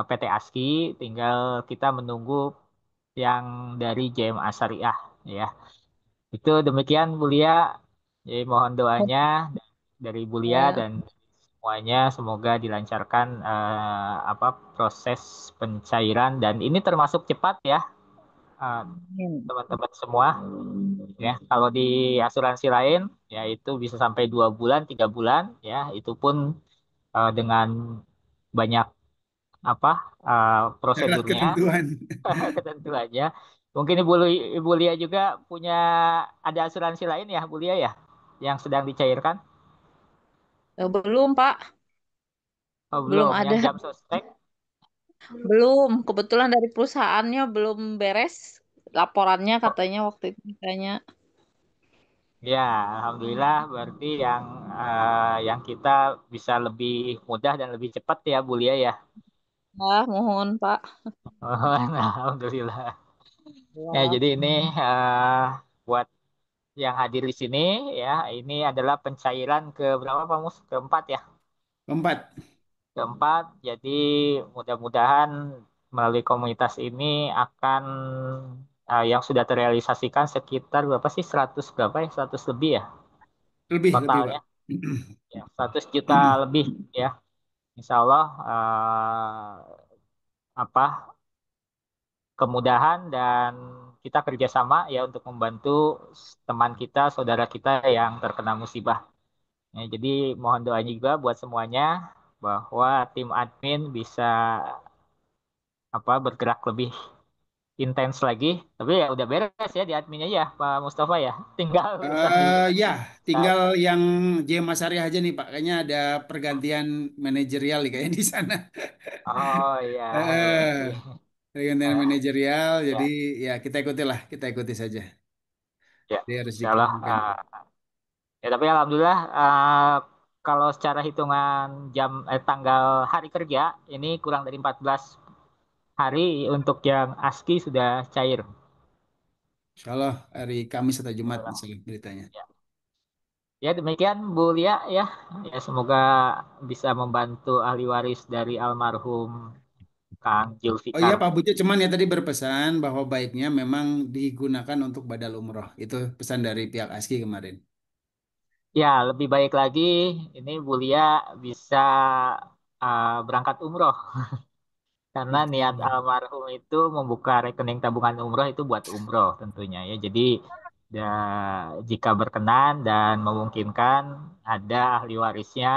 PT ASKI, tinggal kita menunggu yang dari JMA Syariah ya. Itu demikian Bu Lia. Jadi mohon doanya dari Bu Lia Ya, dan semuanya semoga dilancarkan apa proses pencairan dan ini termasuk cepat ya eh, amin. teman-teman semua ya. Kalau di asuransi lain ya itu bisa sampai 2 bulan, 3 bulan ya. Itu pun dengan banyak apa Syarat prosedurnya, ketentuan. ketentuannya. Mungkin Ibu Lia juga punya ada asuransi lain ya Bu Lia ya yang sedang dicairkan? Belum, Pak. Oh, Belum belum, yang ada. jam sostek. Belum. Kebetulan dari perusahaannya belum beres laporannya katanya waktu itu katanya. Ya, alhamdulillah berarti yang kita bisa lebih mudah dan lebih cepat ya Bu Lia ya. Ah, mohon, Pak. Alhamdulillah. Ya, Ya. jadi ini eh, buat yang hadir di sini ya, ini adalah pencairan ke berapa Pak Mus? Keempat ya. Keempat. Keempat, jadi mudah-mudahan melalui komunitas ini akan yang sudah terrealisasikan sekitar berapa sih? 100 berapa ya? 100 lebih ya Lebih Pak. totalnya. Ya, 100 juta lebih ya. Insya Allah apa kemudahan dan kita kerjasama ya untuk membantu teman kita, saudara kita yang terkena musibah. Ya, jadi mohon doanya juga buat semuanya bahwa tim admin bisa apa bergerak lebih intens lagi. Tapi ya udah beres ya di adminnya ya Pak Mustafa ya. Tinggal usaha Ya, usaha. tinggal yang J Mas Arya aja nih Pak. Kayaknya ada pergantian manajerial nih kayaknya di sana. Oh iya, berarti Eh, Pergantian manajerial, jadi ya ya kita ikuti lah, kita ikuti saja. ya Dia harus Insya Allah. diperhatikan. Ya tapi alhamdulillah kalau secara hitungan tanggal hari kerja ini kurang dari 14 hari untuk yang ASKI sudah cair. Insya Allah hari Kamis atau Jumat Alhamdulillah. misalnya beritanya. Ya. Ya demikian Bu Lia ya. Ya semoga bisa membantu ahli waris dari almarhum Kang Oh iya Julfikar. Pak Bujo cuman ya tadi berpesan bahwa baiknya memang digunakan untuk badal umroh. Itu pesan dari pihak ASKI kemarin. Ya lebih baik lagi ini Bu Lia bisa berangkat umroh karena niat Betul. almarhum itu membuka rekening tabungan umroh itu buat umroh tentunya ya. Jadi ya, jika berkenan dan memungkinkan ada ahli warisnya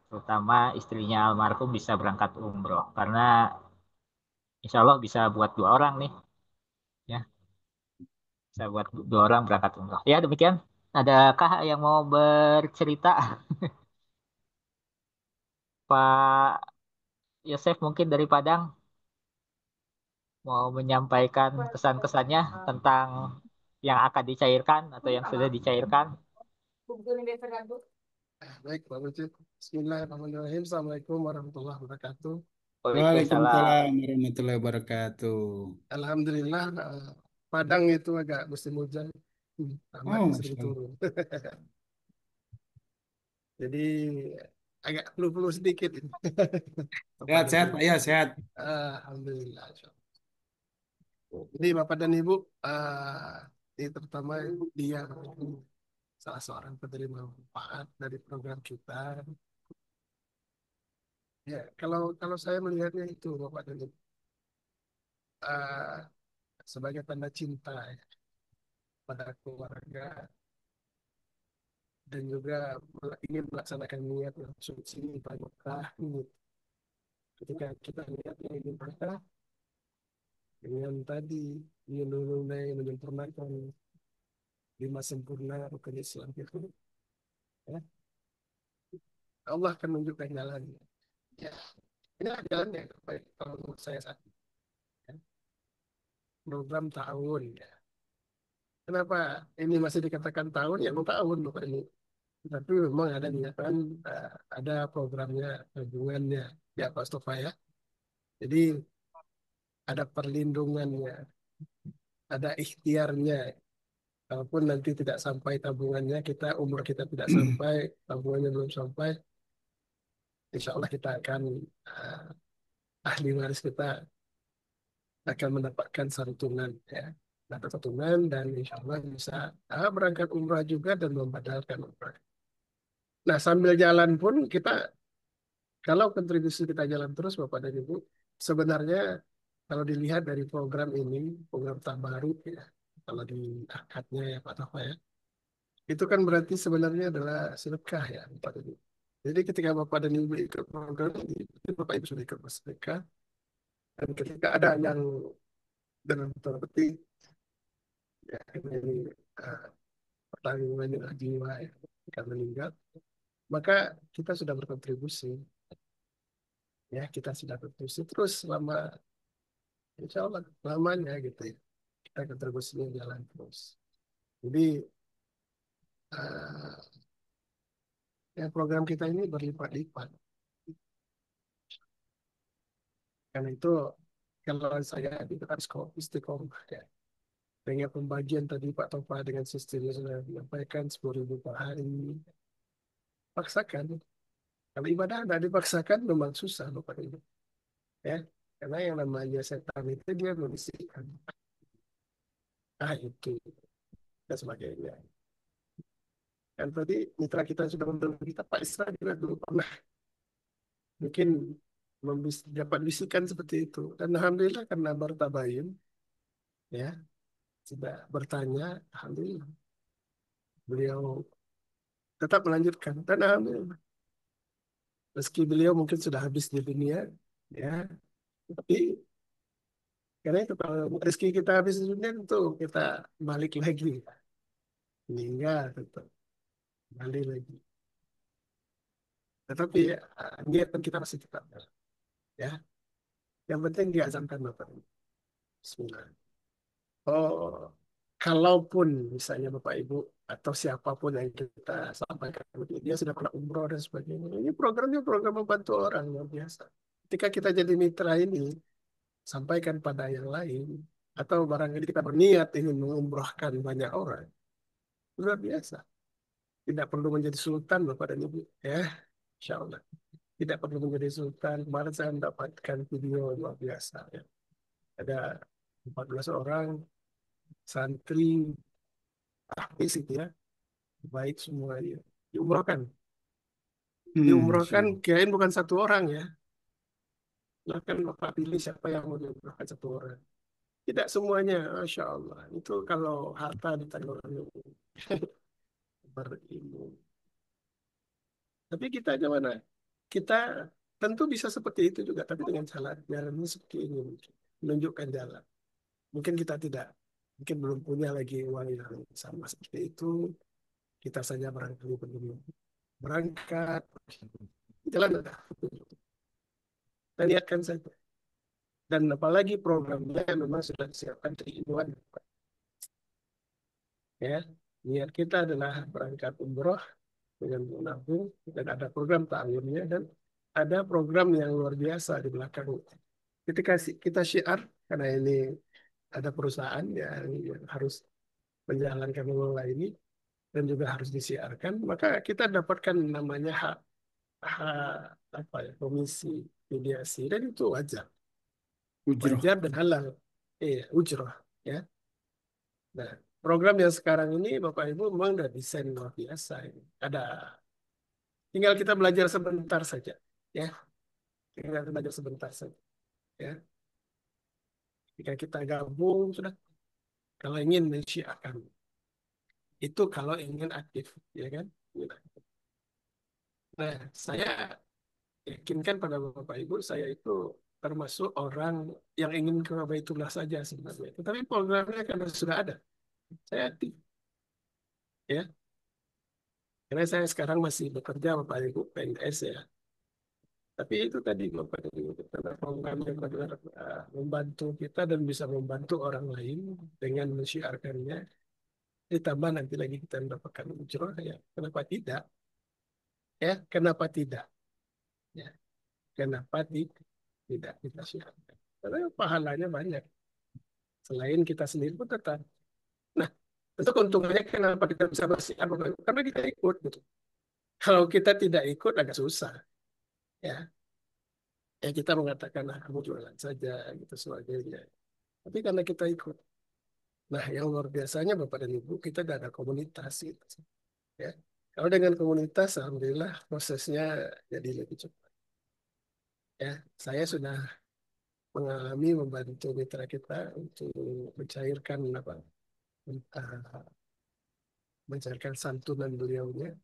terutama istrinya almarhum bisa berangkat umroh karena insya Allah bisa buat 2 orang nih ya bisa buat 2 orang berangkat umroh ya demikian adakah yang mau bercerita Pak Yosef mungkin dari Padang mau menyampaikan kesan-kesannya tentang yang akan dicairkan atau yang sudah dicairkan? Baik, Pak Wujud. Bismillahirrahmanirrahim. Assalamualaikum warahmatullahi wabarakatuh. Waalaikumsalam. Waalaikumsalam warahmatullahi wabarakatuh. Alhamdulillah, Padang itu agak musim hujan. Amat Oh, sering Masya Allah. turun. Jadi agak flu-flu sedikit ini. Kepada Sehat-sehat, ini. Pak, ya, sehat. Alhamdulillah. Jadi Bapak dan Ibu, ini terutama dia salah seorang penerima manfaat dari program kita. Ya, kalau saya melihatnya itu Bapak dan Ibu, eh, sebagai tanda cinta ya, pada keluarga dan juga ingin melaksanakan niat yang suci ibadah Mekah ini. Ketika kita niatnya ingin berkah dengan tadi ingin menunai menyempurnakan 5 sempurna rukun Islam itu, ya, Allah akan menunjukkan jalannya. Ya, ini adalah jalannya baik kalau menurut saya saat ini, ya. Program tahun ya. Kenapa ini masih dikatakan tahun? Ya mau tahun Bapak ini. Tapi memang ada niatan, ada programnya, hubungannya, ya Pak Stofa ya. Jadi ada perlindungannya, ada ikhtiarnya. Kalaupun nanti tidak sampai tabungannya, umur kita tidak sampai, tabungannya belum sampai, insya Allah kita akan, uh, ahli waris kita akan mendapatkan santunan ya. Dapat santunan dan insya Allah bisa berangkat umrah juga dan membadalkan umrah. Nah sambil jalan pun kita, kalau kontribusi kita jalan terus Bapak dan Ibu, sebenarnya kalau dilihat dari program ini, program terbaru ya, kalau di akadnya ya Pak Tafa ya, itu kan berarti sebenarnya adalah sedekah ya Bapak dan Ibu. Jadi ketika Bapak dan Ibu ikut program ini, itu Bapak Ibu sudah ikut bersedekah, dan ketika ada yang dengan betul betul ya ini, uh, pertanggungan jiwa ya, akan meninggal, maka kita sudah berkontribusi ya, kita sudah berkontribusi terus selama insya Allah lamanya gitu ya, kita kontribusinya jalan terus. Jadi uh, ya program kita ini berlipat-lipat. Karena itu kalau saya itu harus istiqomah ya. Dengan pembagian tadi Pak Topa dengan sistemnya sudah menyampaikan 10.000 per hari. Paksakan. Kalau ibadah tidak dipaksakan memang susah Bapak Ibu. Ya. Karena yang namanya setan itu dia membisikkan. Ah itu dan sebagainya. Dan tadi mitra kita sudah membantu kita Pak Isra juga dulu pernah mungkin dapat bisikan seperti itu. Dan alhamdulillah karena bertabayun ya sudah bertanya, alhamdulillah beliau tetap melanjutkan dan alhamdulillah meski beliau mungkin sudah habis di dunia ya, tapi karena itu kalau rezeki kita habis di dunia tentu kita balik lagi, meninggal tetap balik lagi, tetapi niatan kita masih tetap ya, yang penting diazamkan Bapak. Bismillah. Oh, kalaupun misalnya Bapak Ibu atau siapapun yang kita sampaikan, dia sudah pernah umroh dan sebagainya. Ini programnya program membantu orang yang biasa. Ketika kita jadi mitra ini, sampaikan pada yang lain, atau barangkali kita berniat ingin mengumrohkan banyak orang, luar biasa. Tidak perlu menjadi sultan Bapak dan Ibu, ya, Insya Allah. Tidak perlu menjadi sultan. Kemarin saya mendapatkan video luar biasa. Ya. Ada 14 orang santri habis itu ya, baik semuanya diumrohkan. Masya Diumrohkan Allah. kirain bukan satu orang ya. Bahkan Bapak pilih siapa yang mau diumrohkan satu orang. Tidak semuanya, Masya Allah. Itu kalau harta ditanggung berilmu. Tapi kita gimana? Kita tentu bisa seperti itu juga, tapi dengan jalannya seperti ini mungkin. Menunjukkan jalan. Mungkin kita tidak, mungkin belum punya lagi uang yang sama seperti itu. Kita saja barangkali belum berangkat. Jalan ada. Kita lihatkan saja. Dan apalagi programnya memang sudah disiapkan 3 in 1. Ya, niat kita adalah berangkat umroh dengan menabung dan ada program ta'awunnya dan ada program yang luar biasa di belakang. Ketika kita syiar karena ini ada perusahaan yang harus menjalankan mengelola ini dan juga harus disiarkan, maka kita dapatkan namanya hak, apa ya, komisi mediasi dan itu wajar, Ujroh. wajar dan halal. Iya, ujroh. Ya. Nah, program yang sekarang ini Bapak Ibu memang udah desain luar biasa ini. Ada tinggal kita belajar sebentar saja, ya. Tinggal belajar sebentar saja, ya. Jika kita gabung sudah, kalau ingin mensyiarkan itu kalau ingin aktif, ya kan? Nah, saya yakinkan pada Bapak Ibu, saya itu termasuk orang yang ingin ke Baitullah saja sebenarnya. Tetapi programnya karena sudah ada, saya aktif, ya. Karena saya sekarang masih bekerja Bapak Ibu PNS ya. Tapi itu tadi Bapak Ibu, karena programnya benar membantu kita dan bisa membantu orang lain dengan mensyiarkannya. Ditambah nanti lagi kita mendapatkan ujroh ya. Kenapa tidak? Ya, kenapa tidak? Ya, kenapa tidak kita syiarkan? Karena pahalanya banyak. Selain kita sendiri pun tetap. Nah, itu keuntungannya kenapa kita bisa bersiar? Karena kita ikut gitu. Kalau kita tidak ikut agak susah. Ya, ya kita mengatakan nah, kamu jualan saja gitu sebagainya. Tapi karena kita ikut. Nah, yang luar biasanya Bapak dan Ibu, kita udah ada komunitas gitu. Ya. Kalau dengan komunitas, alhamdulillah prosesnya jadi lebih cepat. Ya, saya sudah mengalami membantu mitra kita untuk mencairkan apa, eh, mencairkan santunan beliaunya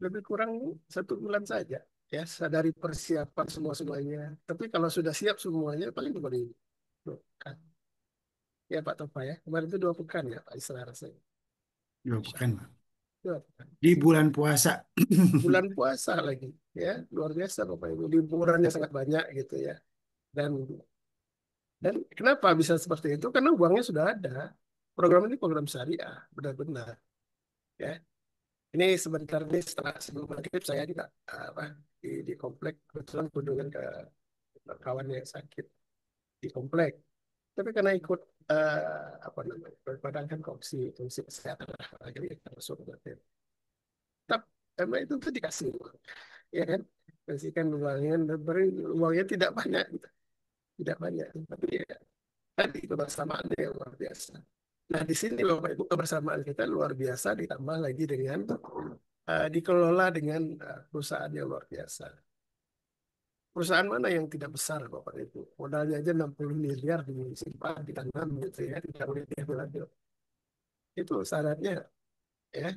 lebih kurang 1 bulan saja. Ya, sadari persiapan semuanya. Tapi kalau sudah siap semuanya, paling 2 minggu. Kan. Ya Pak Topa ya, kemarin itu 2 pekan ya Pak Isra rasanya. Dua Insya pekan, Allah. Pak. 2 pekan. Di bulan puasa. Bulan puasa lagi ya luar biasa Bapak Ibu liburannya sangat banyak gitu ya dan dan kenapa bisa seperti itu karena uangnya sudah ada program ini program syariah benar-benar ya ini sebentar nih setelah sebelum maghrib saya juga apa di komplek kebetulan kunjungan ke kawan yang sakit di komplek tapi karena ikut apa namanya berbadan komisi kesehatan jadi langsung tetap emang itu tuh dikasih ya kan kasihkan uangnya beri uangnya tidak banyak gitu. Tidak banyak tapi ya, tadi kebersamaannya yang luar biasa nah di sini Bapak Ibu kebersamaan kita luar biasa ditambah lagi dengan dikelola dengan perusahaan yang luar biasa perusahaan mana yang tidak besar Bapak Ibu modalnya aja 60 miliar disimpan ditanam gitu ya tidak boleh diambil lagi itu syaratnya ya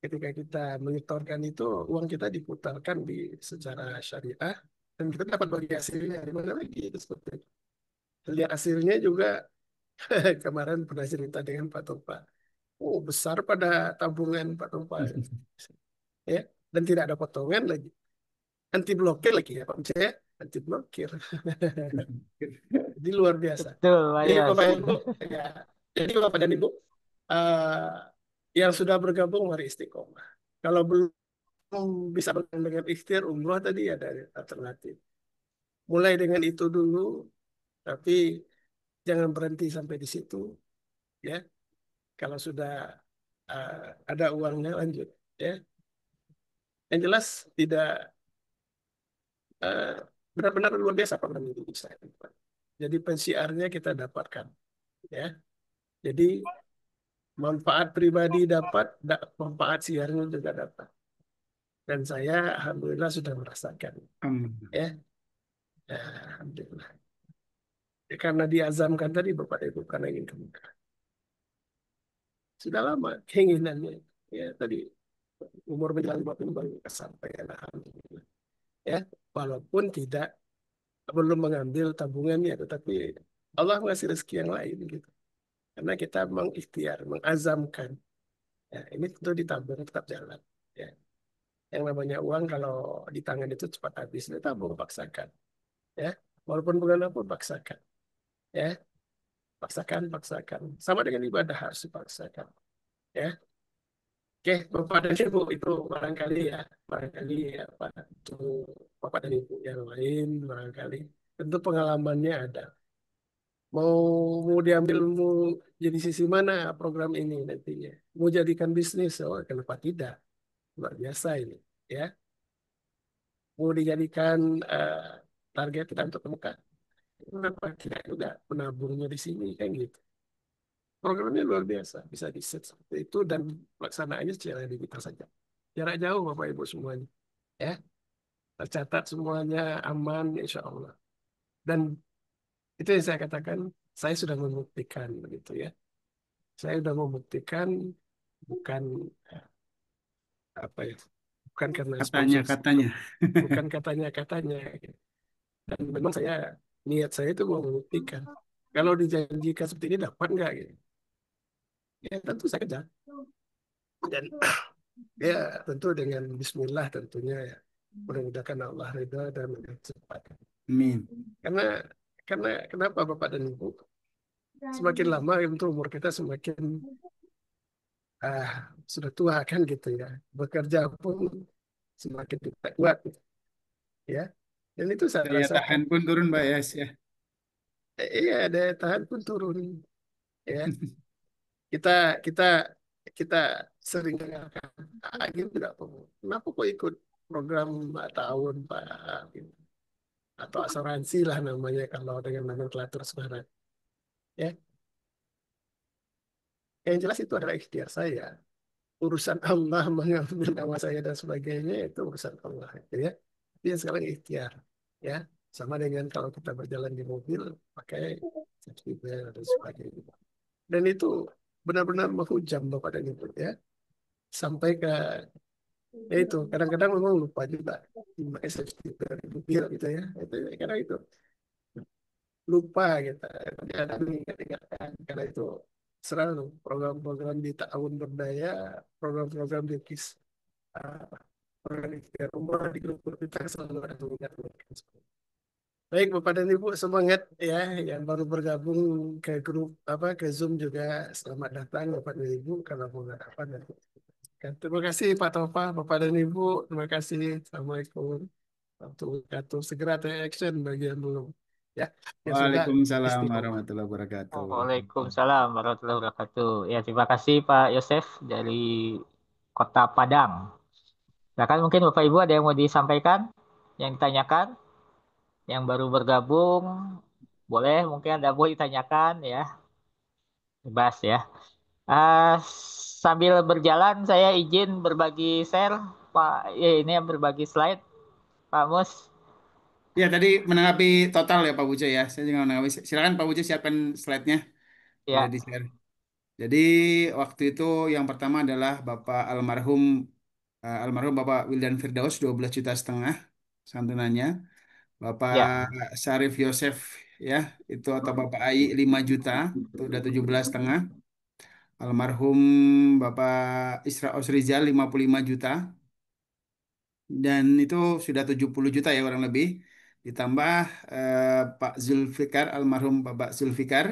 ketika kita menyetorkan itu uang kita diputarkan di secara syariah dan kita dapat bagi hasilnya di mana lagi itu seperti itu. Lihat hasilnya juga kemarin pernah cerita dengan Pak Topa. Oh besar pada tabungan Pak Topa ya dan tidak ada potongan lagi anti blokir lagi ya Pak saya anti blokir jadi luar biasa. Betul, Pak Jadi Yos. Bapak Ibu ya jadi Bapak dan Ibu eh, yang sudah bergabung mari istiqomah. Kalau belum bisa bergabung dengan ikhtiar umroh tadi ada alternatif. Mulai dengan itu dulu, tapi jangan berhenti sampai di situ, ya. Kalau sudah uh, ada uangnya lanjut, ya. Yang jelas tidak uh, benar-benar luar biasa program ini bisa. Jadi pensiarnya kita dapatkan, ya. Jadi manfaat pribadi dapat, manfaat siarnya juga dapat. Dan saya alhamdulillah sudah merasakan, ya. Alhamdulillah. Ya, karena diazamkan tadi Bapak Ibu karena ingin kemudahan. Sudah lama keinginannya. Ya tadi umur menjelang 50 baru kesampaian alhamdulillah. Ya, walaupun tidak belum mengambil tabungannya tetapi Allah mengasih rezeki yang lain gitu. Karena kita mengikhtiar, mengazamkan. Ya, ini tentu ditabung tetap jalan. Ya. Yang namanya uang kalau di tangan itu cepat habis, ditabung paksakan. Ya, walaupun bukan apa paksakan. Ya, Paksakan, paksakan. Sama dengan ibadah harus dipaksakan. Ya, oke, Bapak dan Ibu itu barangkali ya, Pak, itu Bapak dan Ibu yang lain barangkali tentu pengalamannya ada. Mau mau diambil mau jadi sisi mana program ini nantinya? Mau jadikan bisnis, oh kenapa tidak? Luar biasa ini, ya. Mau dijadikan eh, target kita untuk muka, kenapa tidak juga menabungnya di sini kan gitu. Programnya luar biasa, bisa di set seperti itu dan pelaksanaannya secara digital saja. Jarak jauh Bapak Ibu semuanya, ya. Tercatat semuanya aman, insya Allah. Dan itu yang saya katakan, saya sudah membuktikan begitu ya. Saya sudah membuktikan bukan eh, apa ya, bukan karena sponsorship, Katanya-katanya. bukan katanya-katanya. Dan memang niat saya itu mau membuktikan. Kalau dijanjikan seperti ini dapat nggak gitu? Ya tentu saya kejar. Dan ya tentu dengan Bismillah tentunya ya. Mudah-mudahan Allah ridha dan cepat. Amin. Karena kenapa Bapak dan Ibu? Semakin lama itu umur kita semakin ah, sudah tua kan gitu ya. Bekerja pun semakin tidak kuat ya. Dan itu saya Daya rasakan. tahan pun turun, Mbak Yas ya. Iya, daya tahan pun turun ya. Kita kita kita sering dengarkan, gitu tidak perlu. Kenapa kok ikut program 4 tahun Pak? Gitu. Atau asuransi lah namanya kalau dengan nomenklatur sekarang. Ya, yang jelas itu adalah ikhtiar saya. Urusan Allah mengambil nama saya dan sebagainya itu urusan Allah. Gitu ya. Dia sekarang ikhtiar. Ya, sama dengan kalau kita berjalan di mobil pakai safety belt dan sebagainya. Dan itu benar-benar menghujam Bapak dan Ibu ya. Sampai ke ya itu kadang-kadang memang lupa juga pakai safety belt di mobil gitu ya. Itu karena itu lupa gitu. Tapi ada mengingatkan karena itu selalu program-program di tahun berdaya, program-program di KIS, uh, program ikhtiar umroh di grup kita selalu ada mengingatkan. Baik Bapak dan Ibu semangat ya yang baru bergabung ke grup apa ke Zoom juga selamat datang Bapak dan Ibu kalau mau apa dan terima kasih Pak Topa, Bapak dan Ibu, terima kasih. Assalamualaikum warahmatullahi wabarakatuh. Segera take action bagi yang belum ya yang sudah Waalaikumsalam istiqomah. warahmatullahi wabarakatuh. Waalaikumsalam warahmatullahi wabarakatuh. Ya, terima kasih Pak Yosef dari Kota Padang. Nah, kan mungkin Bapak Ibu ada yang mau disampaikan, yang ditanyakan, yang baru bergabung, boleh mungkin ada mau ditanyakan ya, bebas ya. Ah, sambil berjalan saya izin berbagi share, Pak. Ya, ini yang berbagi slide, Pak Mus. Ya, tadi menanggapi total ya Pak Buce ya. Saya juga menanggapi. Silakan Pak Buce siapkan slide-nya. Boleh Ya, di-share. Jadi waktu itu yang pertama adalah almarhum Bapak Wildan Firdaus 12,5 juta santunannya. Bapak ya, Syarif Yosef ya itu atau Bapak Ai 5 juta itu udah 17,5. Almarhum Bapak Isra Osrizal 55 juta dan itu sudah 70 juta ya kurang lebih. Ditambah Pak Zulfikar almarhum Bapak Zulfikar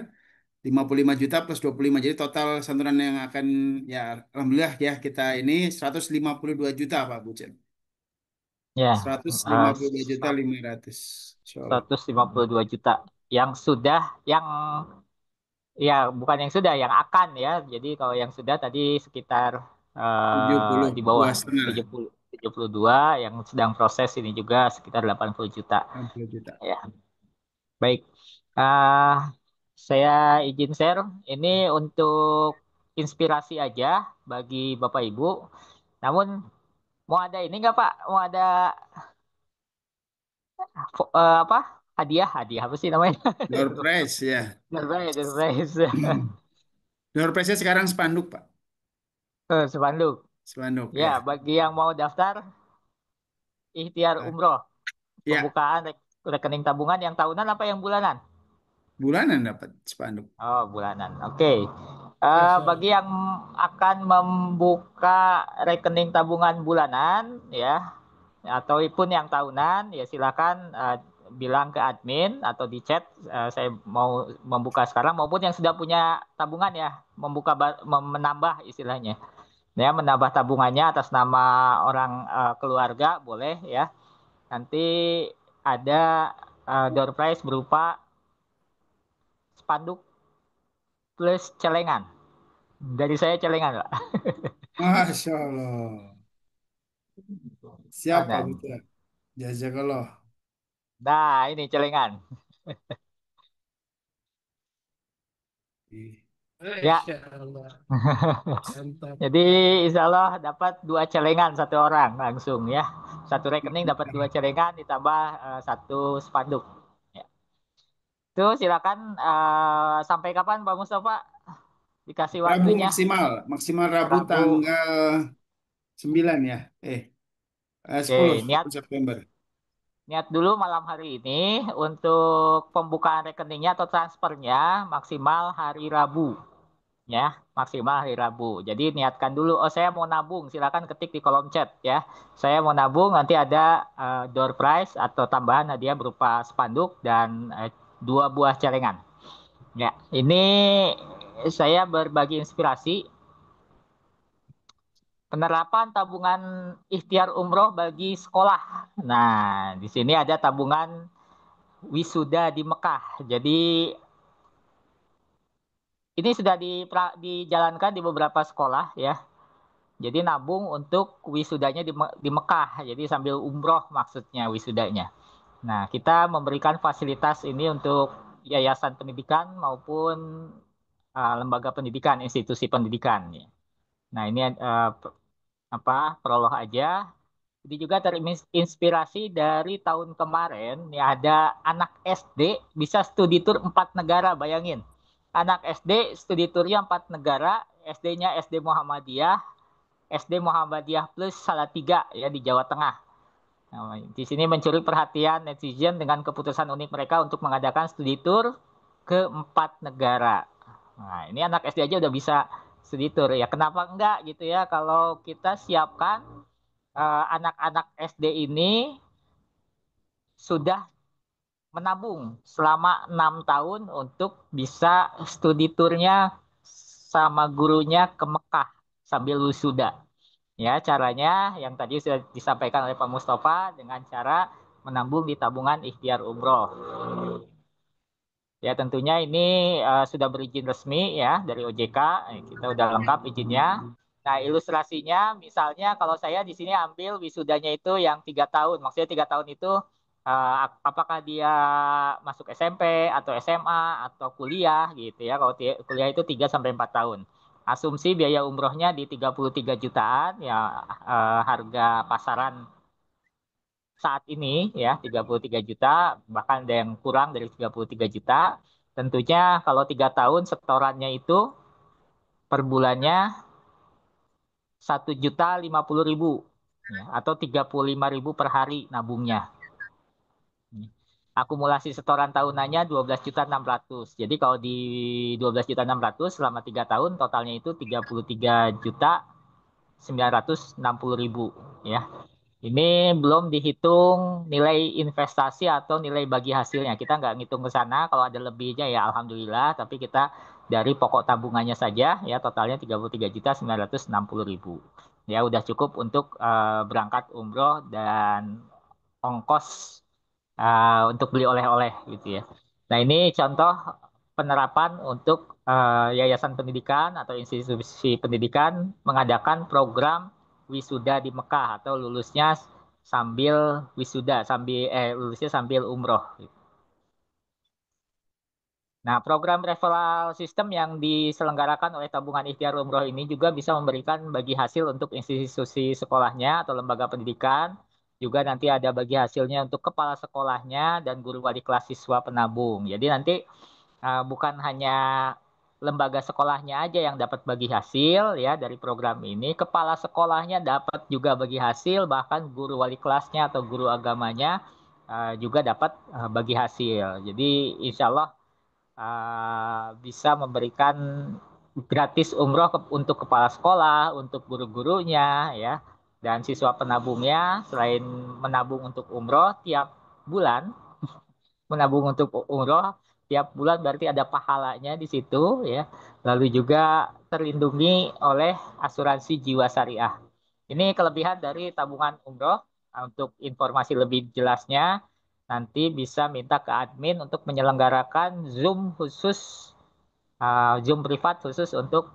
55 juta plus 25. Jadi total santunan yang akan ya alhamdulillah ya kita ini 152 juta Pak Bucen. ya. 152,5 juta. Insya Allah. 152 juta yang sudah, yang ya bukan yang sudah, yang akan ya. Jadi kalau yang sudah tadi sekitar tujuh puluh di dua bawah setengah 72, yang sedang proses ini juga sekitar 80 juta. 60 juta. Ya, baik. Ah, saya izin share ini untuk inspirasi aja bagi Bapak Ibu. Namun mau ada ini nggak Pak? Mau ada apa? Hadiah, hadiah apa sih namanya? Door prize ya. Surprise, surprise. Door prize sekarang spanduk Pak. Spanduk. Spanduk Ya, ya. bagi yang mau daftar ikhtiar Nah, umroh, ya pembukaan rekening tabungan yang tahunan apa yang bulanan? bulanan dapat spanduk. Oh, bulanan. Oke. Masya Bagi Allah. yang akan membuka rekening tabungan bulanan, ya, ataupun yang tahunan, ya silakan bilang ke admin atau di chat, saya mau membuka sekarang, maupun yang sudah punya tabungan ya, menambah istilahnya. Ya, menambah tabungannya atas nama orang keluarga boleh ya. Nanti ada door prize berupa spanduk plus celengan. Dari saya celengan, Pak. Masya Allah. Siap Pak Nah, Buta. Jazakallah. nah, ini celengan. Ih, Ya, Masya Allah. Mantap. jadi insya Allah dapat 2 celengan satu orang langsung ya. Satu rekening dapat 2 celengan ditambah satu spanduk. Ya. Itu silakan, sampai kapan Pak Mustafa dikasih Rabu waktunya? maksimal. Maksimal Rabu Rabu. tanggal 9 ya. 10 Oke, niat September. niat dulu malam hari ini untuk pembukaan rekeningnya atau transfernya maksimal hari Rabu ya, maksimal hari Rabu. Jadi niatkan dulu, oh saya mau nabung, silakan ketik di kolom chat ya. Saya mau nabung, nanti ada door prize atau tambahan hadiah berupa spanduk dan 2 buah celengan. Ya, ini saya berbagi inspirasi penerapan tabungan ikhtiar umroh bagi sekolah. Nah, di sini ada tabungan wisuda di Mekah. Jadi ini sudah dijalankan di beberapa sekolah ya. Jadi nabung untuk wisudanya di Mekah. Jadi sambil umroh maksudnya wisudanya. Nah, kita memberikan fasilitas ini untuk yayasan pendidikan maupun lembaga pendidikan, institusi pendidikan. Ya. Nah, ini prolog aja. Jadi juga terinspirasi dari tahun kemarin, ya ada anak SD bisa studi tour 4 negara, bayangin. Anak SD studi turnya 4 negara, SD-nya SD Muhammadiyah, SD Muhammadiyah plus Salatiga ya di Jawa Tengah. Nah, di sini mencuri perhatian netizen dengan keputusan unik mereka untuk mengadakan studi tour ke 4 negara. Nah, ini anak SD aja udah bisa studi tour ya. Kenapa enggak gitu ya kalau kita siapkan anak-anak SD ini sudah menabung selama 6 tahun untuk bisa studi turnya sama gurunya ke Mekah sambil wisuda. Ya, caranya yang tadi sudah disampaikan oleh Pak Mustafa dengan cara menabung di tabungan ikhtiar umroh. Ya, tentunya ini sudah berizin resmi ya dari OJK. Kita udah lengkap izinnya. Nah, ilustrasinya misalnya kalau saya di sini ambil wisudanya itu yang 3 tahun. Maksudnya 3 tahun itu apakah dia masuk SMP atau SMA atau kuliah gitu ya. Kalau kuliah itu 3 sampai 4 tahun. Asumsi biaya umrohnya di 33 jutaan ya, harga pasaran saat ini ya 33 juta, bahkan ada yang kurang dari 33 juta. Tentunya kalau 3 tahun setorannya itu per bulannya 1.050.000 ya, atau 35.000 per hari nabungnya. Akumulasi setoran tahunannya 12.600. Jadi kalau di 12.600 selama 3 tahun totalnya itu 33.960.000 ya. Ini belum dihitung nilai investasi atau nilai bagi hasilnya. Kita nggak ngitung ke sana. Kalau ada lebihnya ya alhamdulillah. Tapi kita dari pokok tabungannya saja ya totalnya 33.960.000. Ya udah cukup untuk berangkat umroh dan ongkos untuk beli oleh-oleh gitu ya. Nah ini contoh penerapan untuk yayasan pendidikan atau institusi pendidikan mengadakan program wisuda di Mekah atau lulusnya sambil wisuda, lulusnya sambil umroh. Nah, program referral system yang diselenggarakan oleh tabungan ikhtiar umroh ini juga bisa memberikan bagi hasil untuk institusi sekolahnya atau lembaga pendidikan. Juga nanti ada bagi hasilnya untuk kepala sekolahnya dan guru wali kelas siswa penabung. Jadi nanti bukan hanya lembaga sekolahnya aja yang dapat bagi hasil ya dari program ini, kepala sekolahnya dapat juga bagi hasil, bahkan guru wali kelasnya atau guru agamanya juga dapat bagi hasil. Jadi insya Allah bisa memberikan gratis umroh untuk kepala sekolah, untuk guru-gurunya, ya, dan siswa penabungnya. Selain menabung untuk umroh tiap bulan, menabung untuk umroh tiap bulan berarti ada pahalanya di situ ya. Lalu juga terlindungi oleh asuransi jiwa syariah. Ini kelebihan dari tabungan umroh. Nah, untuk informasi lebih jelasnya nanti bisa minta ke admin untuk menyelenggarakan Zoom khusus, Zoom privat khusus untuk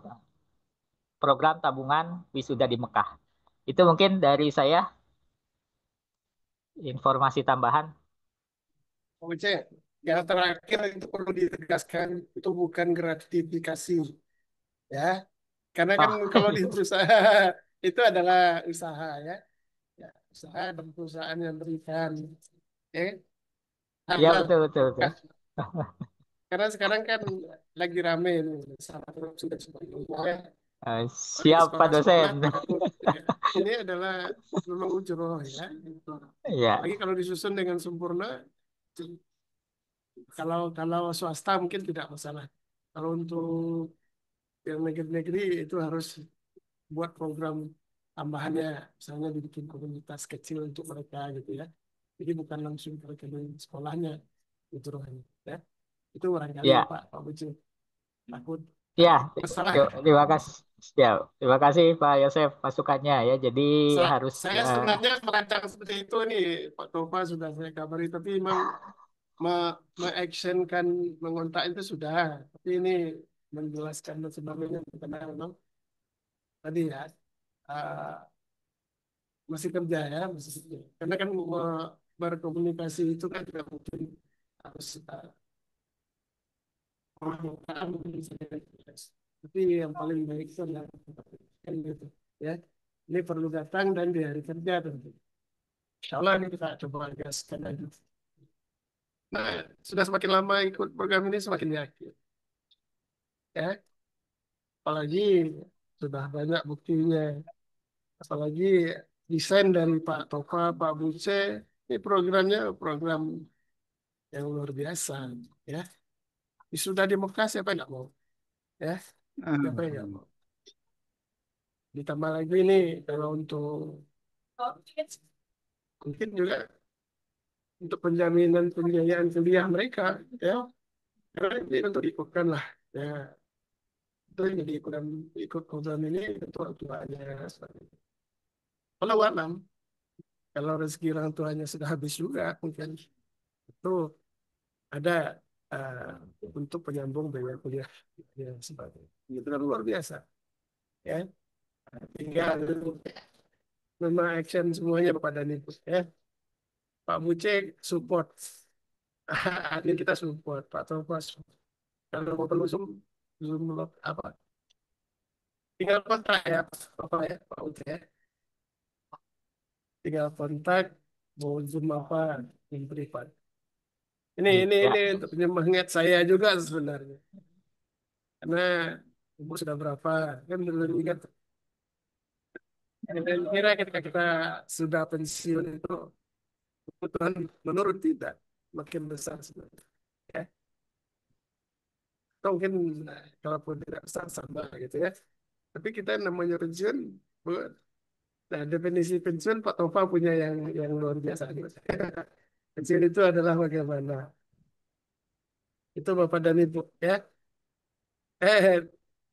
program tabungan wisuda di Mekah. Itu mungkin dari saya informasi tambahan. Oke, yang terakhir itu perlu ditegaskan itu bukan gratifikasi ya, karena kan Oh, kalau di perusahaan itu adalah usaha ya, ya usaha dan perusahaan yang berikan ya ya adalah betul betul betul. karena sekarang kan lagi rame nih, salah sudah seperti itu ya. Oh, di Siap Pak sekolah-sekolah dosen. takut ya. Ini adalah memang ujroh ya. Ya, Lagi kalau disusun dengan sempurna, kalau kalau swasta mungkin tidak masalah. Kalau untuk yang negeri-negeri itu harus buat program tambahannya, misalnya dibikin komunitas kecil untuk mereka gitu ya. Jadi bukan langsung ke rekening sekolahnya itu rohani ya. Itu barangkali ya, Pak Bucu takut ya. masalah. Terima kasih. Siap. Terima kasih Pak Yosef masukannya ya. Jadi harus Saya sebenarnya merancang seperti itu nih, Pak Tova sudah saya kabari, tapi memang me-actionkan mengontak itu sudah, tapi ini menjelaskan dan sebagainya karena memang tadi ya uh, masih kerja ya, masih kerja. Karena kan berkomunikasi itu kan tidak mungkin harus permukaan mungkin bisa jadi tugas. Tapi yang paling baik itu adalah kan gitu ya. Ini perlu datang dan di hari kerja tentu. Insya Allah ini kita coba gaskan aja. Nah, sudah semakin lama ikut program ini semakin yakin. Ya, apalagi sudah banyak buktinya. Apalagi desain dari Pak Tova, Pak Buce, ini programnya program yang luar biasa. Ya, sudah di Mekah siapa yang nggak mau? Ya, siapa yang nggak mau? Ditambah lagi nih kalau untuk mungkin juga untuk penjaminan pembiayaan kuliah mereka, ya, karena ini untuk ikutkan lah. Ya, itu jadi ikut program ini tentu orang tuanya. Kalau alam, kalau rezeki orang tuanya sudah habis juga, mungkin itu ada untuk penyambung biaya kuliah ya sebagainya. Itu kan luar biasa, ya. Tinggal memang action semuanya kepada nipu, ya. Pak Buce support, ini kita support Pak Topos. Kalau mau perlu zoom, zoom apa? Tinggal kontak ya, apa ya Pak Buce, ya. Tinggal kontak mau zoom apa yang privat. Ini ya. untuk penyemangat saya juga sebenarnya. Karena umur sudah berapa, kan belum ingat. Dan kira ketika kita sudah pensiun itu kebutuhan menurun tidak makin besar sebenarnya. Ya. Atau mungkin kalaupun tidak besar sama gitu ya. Tapi kita namanya pensiun, nah definisi pensiun Pak Tova punya yang luar biasa. Pensiun itu adalah bagaimana? Itu Bapak dan Ibu ya.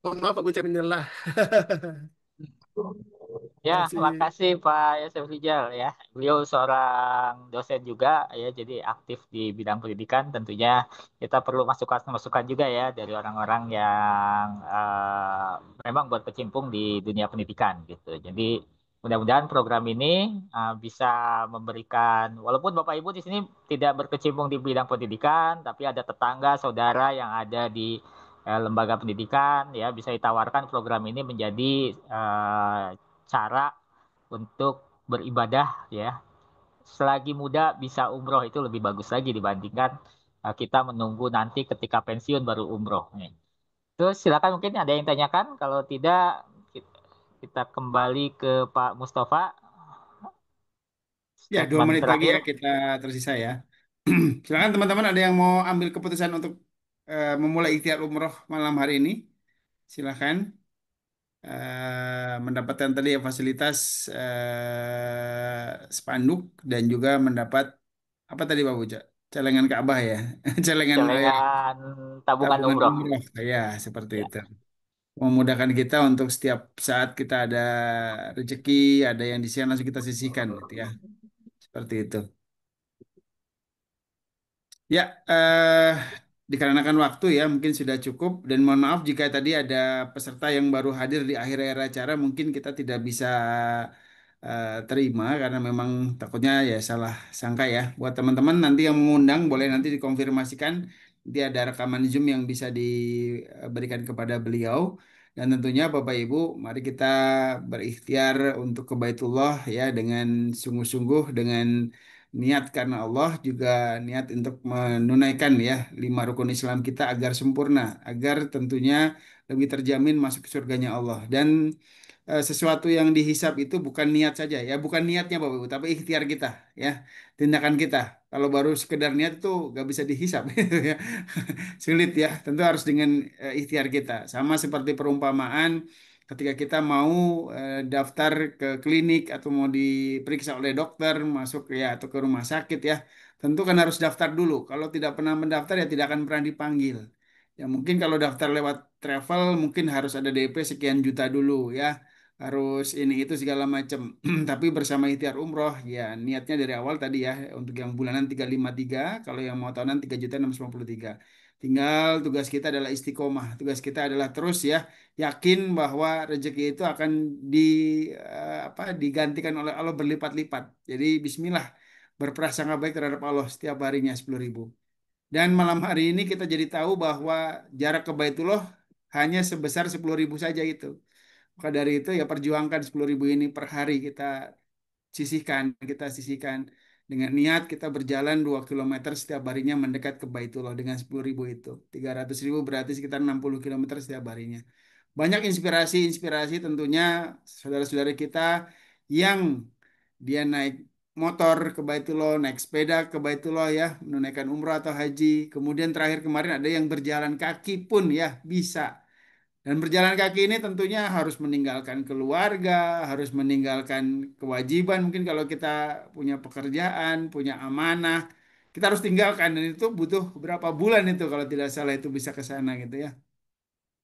Mohon maaf Pak Ucap menyelah. Ya, Masih makasih Pak Yosef Rizal ya. Beliau seorang dosen juga ya, jadi aktif di bidang pendidikan. Tentunya kita perlu masukan-masukan juga ya dari orang-orang yang memang berkecimpung di dunia pendidikan gitu. Jadi mudah-mudahan program ini bisa memberikan, walaupun Bapak Ibu di sini tidak berkecimpung di bidang pendidikan, tapi ada tetangga, saudara yang ada di lembaga pendidikan ya bisa ditawarkan program ini menjadi cara untuk beribadah ya. Selagi muda bisa umroh itu lebih bagus lagi dibandingkan kita menunggu nanti ketika pensiun baru umroh. Nih. Terus silakan mungkin ada yang tanyakan. Kalau tidak kita kembali ke Pak Mustafa. Ya, 2 menit Statement lagi terakhir. ya kita tersisa ya. Silakan teman-teman ada yang mau ambil keputusan untuk memulai ikhtiar umroh malam hari ini. Silakan mendapatkan tadi ya fasilitas spanduk dan juga mendapat apa tadi Pak Buja? celengan Ka'bah ya, celengan celengan tabungan tabungan umroh. umroh, ya seperti Ya. itu. Memudahkan kita untuk setiap saat kita ada rezeki, ada yang di sana langsung kita sisihkan, gitu ya, seperti itu. Ya, dikarenakan waktu ya mungkin sudah cukup dan mohon maaf jika tadi ada peserta yang baru hadir di akhir-akhir acara mungkin kita tidak bisa terima karena memang takutnya ya salah sangka ya. Buat teman-teman nanti yang mengundang boleh nanti dikonfirmasikan nanti ada rekaman Zoom yang bisa diberikan kepada beliau dan tentunya Bapak Ibu mari kita berikhtiar untuk ke Baitullah ya dengan sungguh-sungguh dengan niat karena Allah juga niat untuk menunaikan ya 5 rukun Islam kita agar sempurna, agar tentunya lebih terjamin masuk ke surganya Allah. Dan sesuatu yang dihisap itu bukan niat saja ya, bukan niatnya Bapak Ibu, tapi ikhtiar kita ya, tindakan kita. Kalau baru sekedar niat itu gak bisa dihisap gitu ya. Sulit ya, tentu harus dengan ikhtiar kita. Sama seperti perumpamaan ketika kita mau daftar ke klinik atau mau diperiksa oleh dokter, masuk ya atau ke rumah sakit ya, tentu kan harus daftar dulu. Kalau tidak pernah mendaftar ya tidak akan pernah dipanggil. Ya mungkin kalau daftar lewat travel mungkin harus ada DP sekian juta dulu ya. Harus ini itu segala macam. Tapi bersama ikhtiar umroh ya niatnya dari awal tadi ya untuk yang bulanan 353, kalau yang mau tahunan 3.653. Tinggal tugas kita adalah istiqomah. Tugas kita adalah terus ya yakin bahwa rezeki itu akan di digantikan oleh Allah berlipat-lipat. Jadi bismillah berprasangka baik terhadap Allah setiap harinya 10.000. Dan malam hari ini kita jadi tahu bahwa jarak ke Baitullah hanya sebesar 10.000 saja itu. Maka dari itu ya perjuangkan 10.000 ini per hari kita sisihkan dengan niat kita berjalan 2 kilometer setiap harinya mendekat ke Baitullah dengan 10.000 itu. 300.000 berarti sekitar 60 kilometer setiap harinya. Banyak inspirasi-inspirasi tentunya saudara-saudara kita yang dia naik motor ke Baitullah, naik sepeda ke Baitullah ya, menunaikan umrah atau haji. Kemudian terakhir kemarin ada yang berjalan kaki pun ya bisa. Dan berjalan kaki ini tentunya harus meninggalkan keluarga, harus meninggalkan kewajiban. Mungkin kalau kita punya pekerjaan, punya amanah, kita harus tinggalkan dan itu butuh berapa bulan itu kalau tidak salah itu bisa ke sana gitu ya.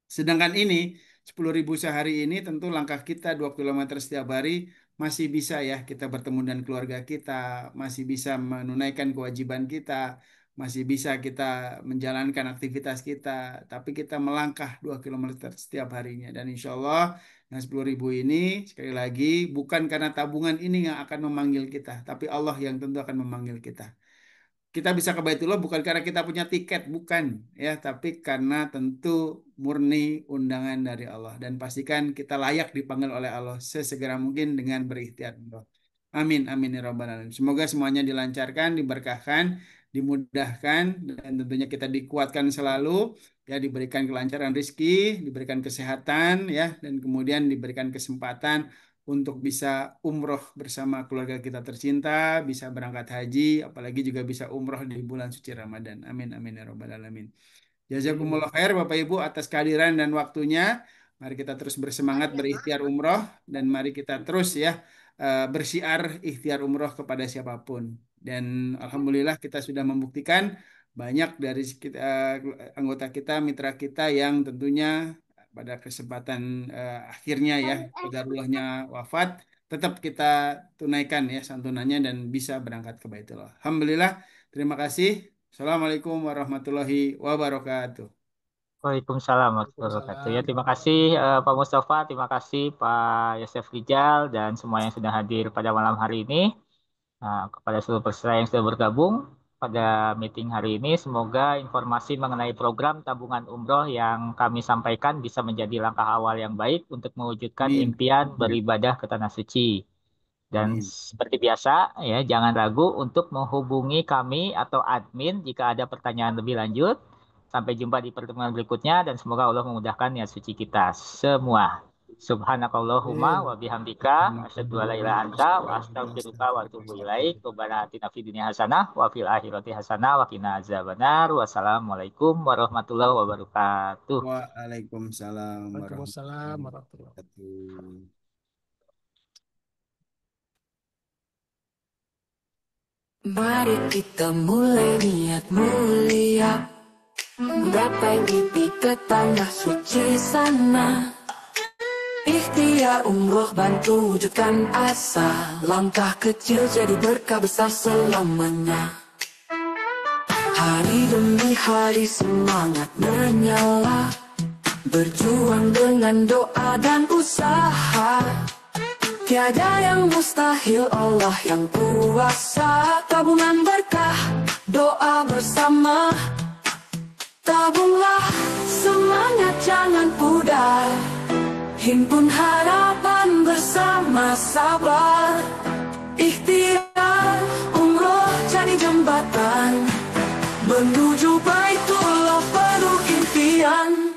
Sedangkan ini 10.000 sehari ini tentu langkah kita 2 kilometer setiap hari masih bisa ya kita bertemu dengan keluarga kita, masih bisa menunaikan kewajiban kita, masih bisa kita menjalankan aktivitas kita, tapi kita melangkah 2 kilometer setiap harinya. Dan insya Allah dengan 10.000 ini sekali lagi bukan karena tabungan ini yang akan memanggil kita, tapi Allah yang tentu akan memanggil kita. Kita bisa ke Baitullah bukan karena kita punya tiket, bukan ya, tapi karena tentu murni undangan dari Allah dan pastikan kita layak dipanggil oleh Allah sesegera mungkin dengan berikhtiar. Amin, amin ya rabbal alamin. Semoga semuanya dilancarkan, diberkahkan, dimudahkan dan tentunya kita dikuatkan selalu ya diberikan kelancaran rezeki, diberikan kesehatan ya dan kemudian diberikan kesempatan untuk bisa umroh bersama keluarga kita tercinta, bisa berangkat haji, apalagi juga bisa umroh di bulan suci Ramadan. Amin, amin ya rabbal alamin. Jazakumullah khair Bapak Ibu atas kehadiran dan waktunya. Mari kita terus bersemangat berikhtiar umroh dan mari kita terus ya bersiar ikhtiar umroh kepada siapapun. Dan alhamdulillah kita sudah membuktikan banyak dari anggota kita, mitra kita yang tentunya pada kesempatan akhirnya ya qadarullahnya wafat, tetap kita tunaikan ya santunannya dan bisa berangkat ke Baitullah. Alhamdulillah, terima kasih. Assalamualaikum warahmatullahi wabarakatuh. Waalaikumsalam warahmatullahi wabarakatuh. Ya, Waalaikumsalam terima kasih warahmatullahi Pak Mustafa, terima kasih Pak Yosef Rijal dan semua yang sudah hadir pada malam hari ini. Kepada seluruh peserta yang sudah bergabung pada meeting hari ini, semoga informasi mengenai program tabungan umroh yang kami sampaikan bisa menjadi langkah awal yang baik untuk mewujudkan Amin. impian beribadah ke Tanah Suci. Dan Amin. seperti biasa, ya jangan ragu untuk menghubungi kami atau admin jika ada pertanyaan lebih lanjut. Sampai jumpa di pertemuan berikutnya dan semoga Allah memudahkan niat suci kita semua. Subhanakallahumma wa bihamdika asyhadu an la ilaha anta wa astaghfiruka wa atubu ilaik. Rabbana atina fid dunya hasanah wa fil akhirati hasanah wa qina azabannar. Wassalamualaikum warahmatullahi wabarakatuh. Waalaikumsalam Waalaikumsalam warahmatullahi warahmatullahi wabarakatuh. Mari kita mulai niat mulia, gapai mimpi ke tanah suci sana. Ikhtiar umroh bantu wujudkan asa, langkah kecil jadi berkah besar selamanya. Hari demi hari semangat menyala, berjuang dengan doa dan usaha. Tiada yang mustahil, Allah yang kuasa. Tabungan berkah, doa bersama. Tabunglah semangat, jangan pudar. Himpun harapan bersama, sabar. Ikhtiar umroh jadi jembatan menuju Baitullah penuh impian.